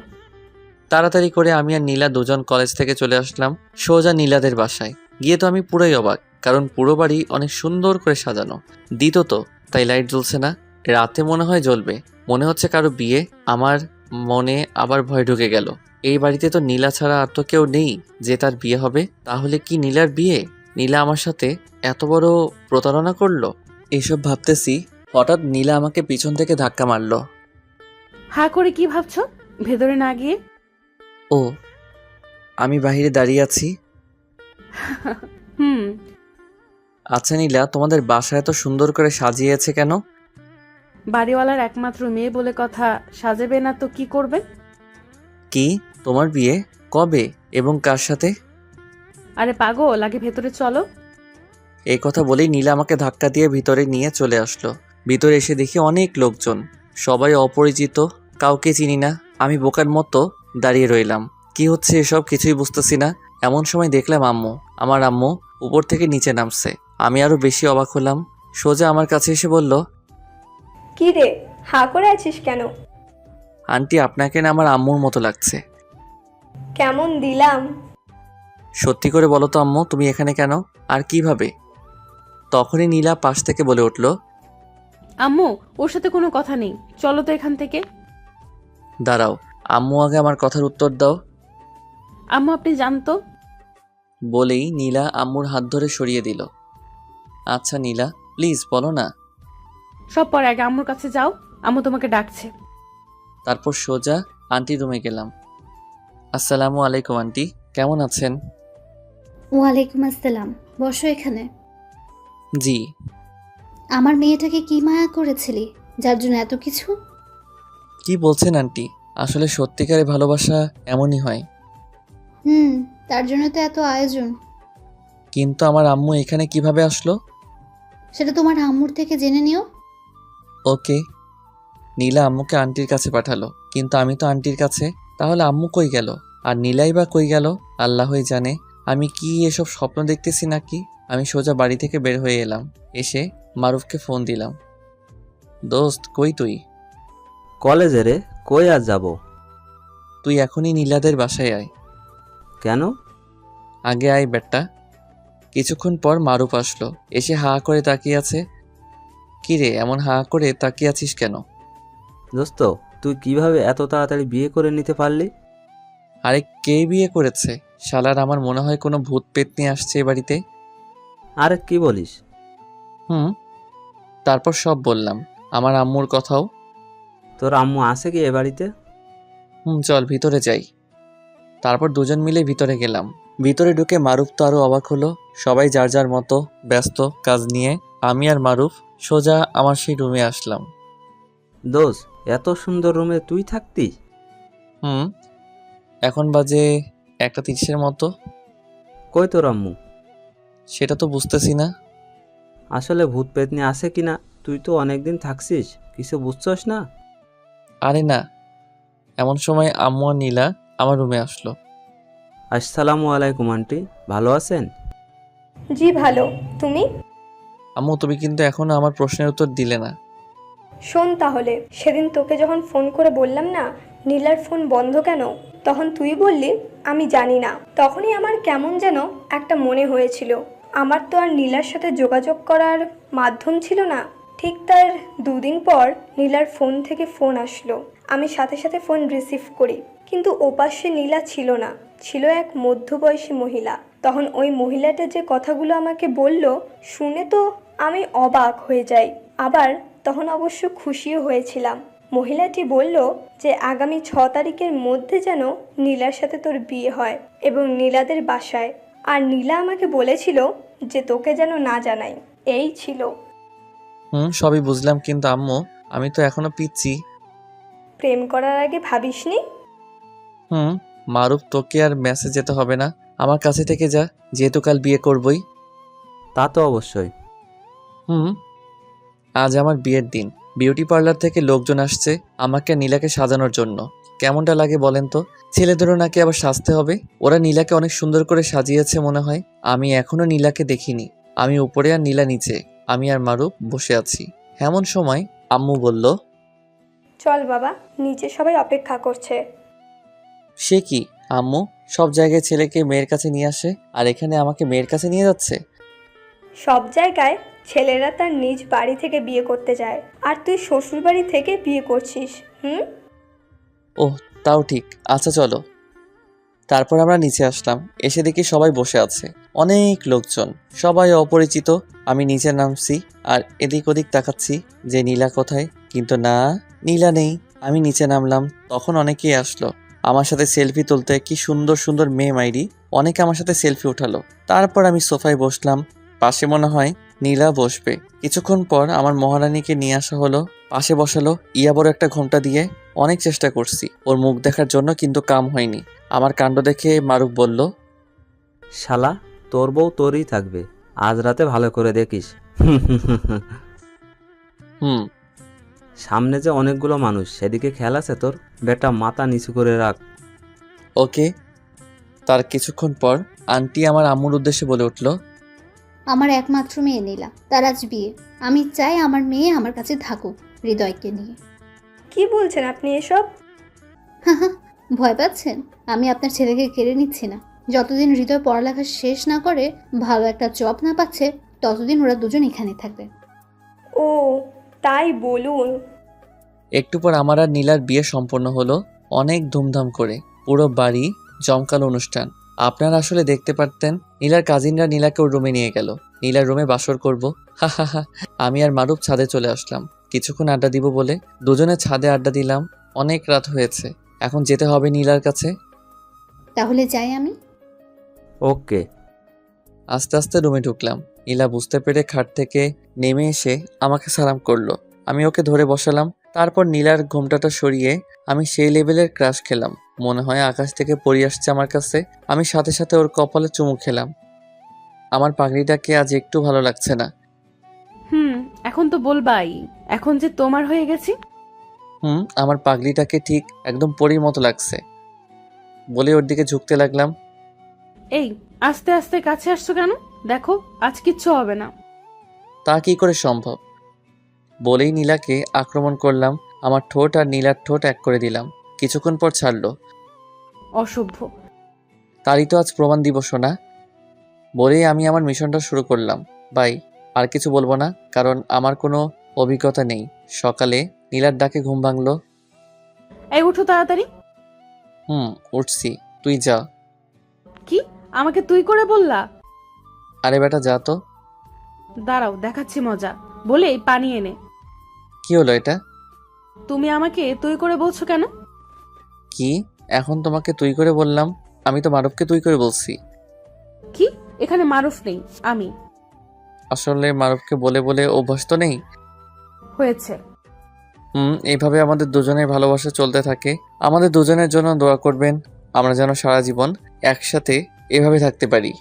তাড়াতাড়ি করে আমি আর নীলা দুজন কলেজ থেকে চলে আসলাম সোজা নীলাদের বাসায়। গিয়ে তো আমি পুরোই অবাক, কারণ পুরো বাড়ি অনেক সুন্দর করে সাজানো। দ্বিতীয়ত তাই লাইট জ্বলছে না, রাতে মনে হয় জ্বলবে। মনে হচ্ছে কারো বিয়ে। আমার মনে আবার ভয় ঢুকে গেল। এই বাড়িতে তো নীলা ছাড়া আর তো কেউ নেই যে তার বিয়ে হবে। তাহলে কি নীলার বিয়ে? নীলা আমার সাথে এত বড় প্রতারণা করলো? এসব ভাবতেছি, হঠাৎ নীলা আমাকে পিছন থেকে ধাক্কা মারলো। হা করে কি ভাবছো ভেতরে না গিয়ে? ও, আমি বাইরে দাঁড়িয়ে আছি। আচ্ছা নীলা, তোমাদের বাসা এত সুন্দর করে সাজিয়েছে কেন? বাড়িওয়ালার একমাত্র মেয়ে বলে কথা, সাজাবে না তো কি করবে? কি, তোমার বিয়ে কবে এবং কার সাথে? আরে পাগল, আগে ভেতরে চলো। এই কথা বলেই নীলা আমাকে ধাক্কা দিয়ে ভিতরে নিয়ে চলে আসলো। ভিতরে এসে দেখি অনেক লোকজন, সবাই অপরিচিত, কাউকে চিনি না। আমি বোকার মতো দাঁড়িয়ে রইলাম। কি হচ্ছে এসব কিছুই বুঝতেছি না। এমন সময় দেখলাম আমার আম্মু উপর থেকে নিচে নামছে। আমি আরো বেশি অবাক হলাম। সোজা আমার কাছে এসে বলল, কি রে, হা করে আছিস কেন? আন্টি, আপনাকে না আমার আম্মুর মতো লাগছে। কেমন দিলাম? সত্যি করে বলো তো আম্মু, তুমি এখানে কেন আর কিভাবে? তখনই নীলা পাশ থেকে বলে উঠল, আম্মু, ওর সাথে কোনো কথা নেই, চলো তো এখান থেকে। দাঁড়াও, আম্মু আগে আমার কথার উত্তর দাও। আম্মু আপনি জানতো। বলেই নীলা আম্মুর হাত ধরে সরিয়ে দিল। আচ্ছা নীলা, প্লিজ বলো না। সব পরে, আগে আম্মুর কাছে যাও, আম্মু তোমাকে ডাকছে। তারপর সোজা আন্টি রুমে গেলাম। আসসালামু আলাইকুম আন্টি, কেমন আছেন? ওয়ালাইকুম আসসালাম, বসো এখানে। জি। আমার মেয়েটাকে কি মায়া করেছিলি যার জন্য এত কিছু? কি বলছেন আন্টি? আসলে সত্যিকারের ভালোবাসা এমনই হয়। তার জন্য তো এত আয়োজন। কিন্তু আমার আম্মু এখানে কিভাবে আসলো? সেটা তোমার আম্মুর থেকে জেনে নিও। ওকে। নীলা আম্মুকে আন্টির কাছে পাঠালো, কিন্তু আমি তো আন্টির কাছে। তাহলে আম্মু কই গেল? আর নীলাই বা কই গেল? আল্লাহই জানে। আমি কি এসব স্বপ্ন দেখতেছি নাকি? আমি সোজা বাড়ি থেকে বের হয়ে এলাম। এসে মারুফকে ফোন দিলাম। দোস্ত, কই তুই? কলেজে রে, কই আর যাব? তুই এখনই নীলাদের বাসায় আয়। কেন? আগে আয় বেটা। কিছুক্ষণ পর মারুফ আসলো, এসে হা করে তাকিয়ে আছে। কি রে, এমন হা করে তাকিয়ে আছিস কেন? দোস্ত, তুই কিভাবে এত তাড়াতাড়ি বিয়ে করে নিতে পারলি? আরে কে বিয়ে করেছে? শালার, আমার মনে হয় কোনো ভূত পেত নিয়ে আসছে এ বাড়িতে। আরে কি বলিস? তারপর সব বললাম, আমার আম্মুর কথাও। তোর আম্মু আছে কি এ বাড়িতে? চল ভিতরে যাই। তারপর দুজন মিলে ভিতরে গেলাম। ভিতরে ঢুকে মারুফ তো আরো অবাক হলো। সবাই যার যার মতো ব্যস্ত কাজ নিয়ে। আমি আর মারুফ সোজা আমার সেই রুমে আসলাম। দোষ, এত সুন্দর রুমে তুই থাকতি? এখন বাজে 1:30 মতো। কই তোর আম্মু? সেটা তো বুঝতেছি না। আসলে ভূত পেতনি আছে কিনা, তুই তো অনেকদিন থাকছিস, কিছু বুঝছস না? আরে না, এমন সময় আম্মু আর নীলা আমার রুমে আসলো। আসসালামু আলাইকুম আন্টি, ভালো আছেন? জি ভালো, তুমি? আম্মু, তুমি কিন্তু এখনো আমার প্রশ্নের উত্তর দিলে না। শোন তাহলে, সেদিন তোকে যখন ফোন করে বললাম না নীলার ফোন বন্ধ কেন, তখন তুই বললি আমি জানি না। তখনই আমার কেমন যেন একটা মনে হয়েছিল। আমার তো আর নীলার সাথে যোগাযোগ করার মাধ্যম ছিল না। ঠিক তার 2 দিন পর নীলার ফোন থেকে ফোন আসলো। আমি সাথে সাথে ফোন রিসিভ করি, কিন্তু ওপাশে নীলা ছিল না, ছিল এক মধ্যবয়সী মহিলা। তখন ওই মহিলাটা যে কথাগুলো আমাকে বলল, শুনে তো আমি অবাক হয়ে যাই, আবার তখন অবশ্য খুশিও হয়েছিলাম। মহিলাটি বলল যে আগামী 6 তারিখের মধ্যে যেন নীলার সাথে তোর বিয়ে হয় এবং নীলাদের বাসায়। আর নীলা আমাকে বলেছিল যে তোকে যেন না জানাই। এই ছিল। সবই বুঝলাম, কিন্তু আম্মু আমি তো এখনো পিচ্ছি। প্রেম করার আগে ভাবিসনি? মারুফ, তোকে আর মেসেজ যেতে হবে না, আমার কাছে থেকে যা, যেহেতু কাল বিয়ে করবই। তা তো অবশ্যই। আজ আমার বিয়ের দিন। বিউটি পার্লার থেকে লোকজন আসছে আমাকে নীলাকে সাজানোর জন্য। কেমনটা লাগে বলেন তো? ছেলেদেরও নাকি আবার সাজতে হবে। ওরা নীলাকে অনেক সুন্দর করে সাজিয়েছে মনে হয়। আমি এখনো নীলাকে দেখিনি। আমি উপরে আর নীলা নিচে। আমি আর মারুফ বসে আছি। এমন সময় আম্মু বলল, চল বাবা, নিচে সবাই অপেক্ষা করছে। সে কি আম্মু, সব জায়গায় ছেলেকে মেয়ের কাছে নিয়ে আসে, আর এখানে আমাকে মেয়ের কাছে নিয়ে যাচ্ছে? সব জায়গায় ছেলেরা তার নিজ বাড়ি থেকে বিয়ে করতে যায়, আর তুই শ্বশুর বাড়ি থেকে বিয়ে করছিস। ওহ, তাও ঠিক, আচ্ছা চলো। তারপর আমরা নিচে আসলাম। এসে দেখি সবাই বসে আছে, অনেক লোকজন, সবাই অপরিচিত। আমি নিচে নামছি আর এদিক ওদিক তাকাচ্ছি যে নীলা কোথায়, কিন্তু না, নীলা নেই। আমি নিচে নামলাম, তখন অনেকেই আসলো আমার সাথে সেলফি তুলতে। কি সুন্দর সুন্দর মেয়ে মাইরি, অনেকে আমার সাথে সেলফি উঠালো। তারপর আমি সোফায় বসলাম, পাশে মনে হয় নীলা বসবে। কিছুক্ষণ পর আমার মহারানীকে নিয়ে আসা হলো, পাশে বসালো। ইয়া বড় একটা ঘোমটা দিয়ে। অনেক চেষ্টা করছি ওর মুখ দেখার জন্য, কিন্তু কাম হয়নি। আমার কাণ্ড দেখে মারুফ বলল, শালা, তোর বউ তোরই থাকবে, আজ রাতে ভালো করে দেখিস। সামনে যে অনেকগুলো মানুষ, সেদিকে খেয়াল আছে তোর? বেটা, মাথা নিচু করে রাখ। ওকে। তার কিছুক্ষণ পর আন্টি আমার আম্মুর উদ্দেশ্যে বলে উঠল, আমার একমাত্র মেয়ে নীলা, তার আজ বিয়ে। আমি চাই আমার মেয়ে আমার কাছে থাকুক হৃদয়কে নিয়ে। কি বলছেন আপনি এসব? ভয় পাচ্ছেন? আমি আপনার ছেলেকে কেড়ে নিচ্ছি না। যতদিন হৃদয় পড়ালেখা শেষ না করে ভালো একটা জব না পাচ্ছে, ততদিন ওরা দুজন এখানে থাকবে। ও তাই বলুন। একটু পর আমার আর নীলার বিয়ে সম্পন্ন হলো, অনেক ধুমধাম করে। পুরো বাড়ি জমকালো অনুষ্ঠান। আপনারা আসলে দেখতে পারতেন। নীলার কাজিনরা নীলাকে ওর রুমে নিয়ে গেল। নীলার রুমে বাসর করব। হা। আমি আর মারুফ ছাদে চলে আসলাম কিছুক্ষণ আড্ডা দিব বলে। দুজনে ছাদে আড্ডা দিলাম। অনেক রাত হয়েছে, এখন যেতে হবে নীলার কাছে। তাহলে যাই আমি। ওকে। আস্তে আস্তে রুমে ঢুকলাম। নীলা বুঝতে পেরে খাট থেকে নেমে এসে আমাকে সালাম করলো। আমি ওকে ধরে বসালাম। তারপর নীলার ঘোমটাটা সরিয়ে আমি সেই লেভেলের ক্রাশ খেলাম, মনে হয় আকাশ থেকে পড়ে আসছে আমার কাছে। আমি সাথে সাথে ওর কপালে চুমু খেলাম। আমার পাগড়িটাকে আজ একটু ভালো লাগছে না। এখন তো বলবাই, এখন যে তোমার হয়ে গেছি। আমার পাগড়িটাকে ঠিক একদম পরীর মতো লাগছে বলে ওর দিকে ঝুঁকতে লাগলাম। এই, আস্তে আস্তে কাছে আসছো কেন? দেখো, আজ কিচ্ছু হবে না। তা কি করে সম্ভব? বলেই নীলাকে আক্রমণ করলাম। আমার ঠোঁট আর নীলার ঠোঁট এক করে দিলাম। কিছুক্ষণ পর ছাড়লো। অসভ্য। তারই তো আজ প্রমাণ দিব শোনা। বলেই আমি আমার মিশনটা শুরু করলাম। বাই। আর কিছু বলবো না, কারণ আমার কোনো অভিজ্ঞতা নেই। সকালে নীলার ডাকে ঘুম ভাঙলো। এই উঠো তাড়াতাড়ি। উঠছি, তুই যা। কি, আমাকে তুই করে বললা? আরে বেটা, যা তো। দাঁড়াও, দেখাচ্ছি মজা। বলেই পানি এনে। কি হলো এটা? তুমি আমাকে তুই করে বলছো কেন? কি? এখন তোমাকে তুই করে বললাম? আমি তো মারুফকে তুই করে বলছি। কি? এখানে মারুফ নেই, আমি। আসলে মারুফকে বলে বলে অভ্যাস তো নেই। হয়েছে। এইভাবে আমাদের দুজনের ভালোবাসা চলতে থাকে। আমাদের দুজনের জন্য দোয়া করবেন, আমরা যেন সারা জীবন একসাথে এভাবে থাকতে পারি।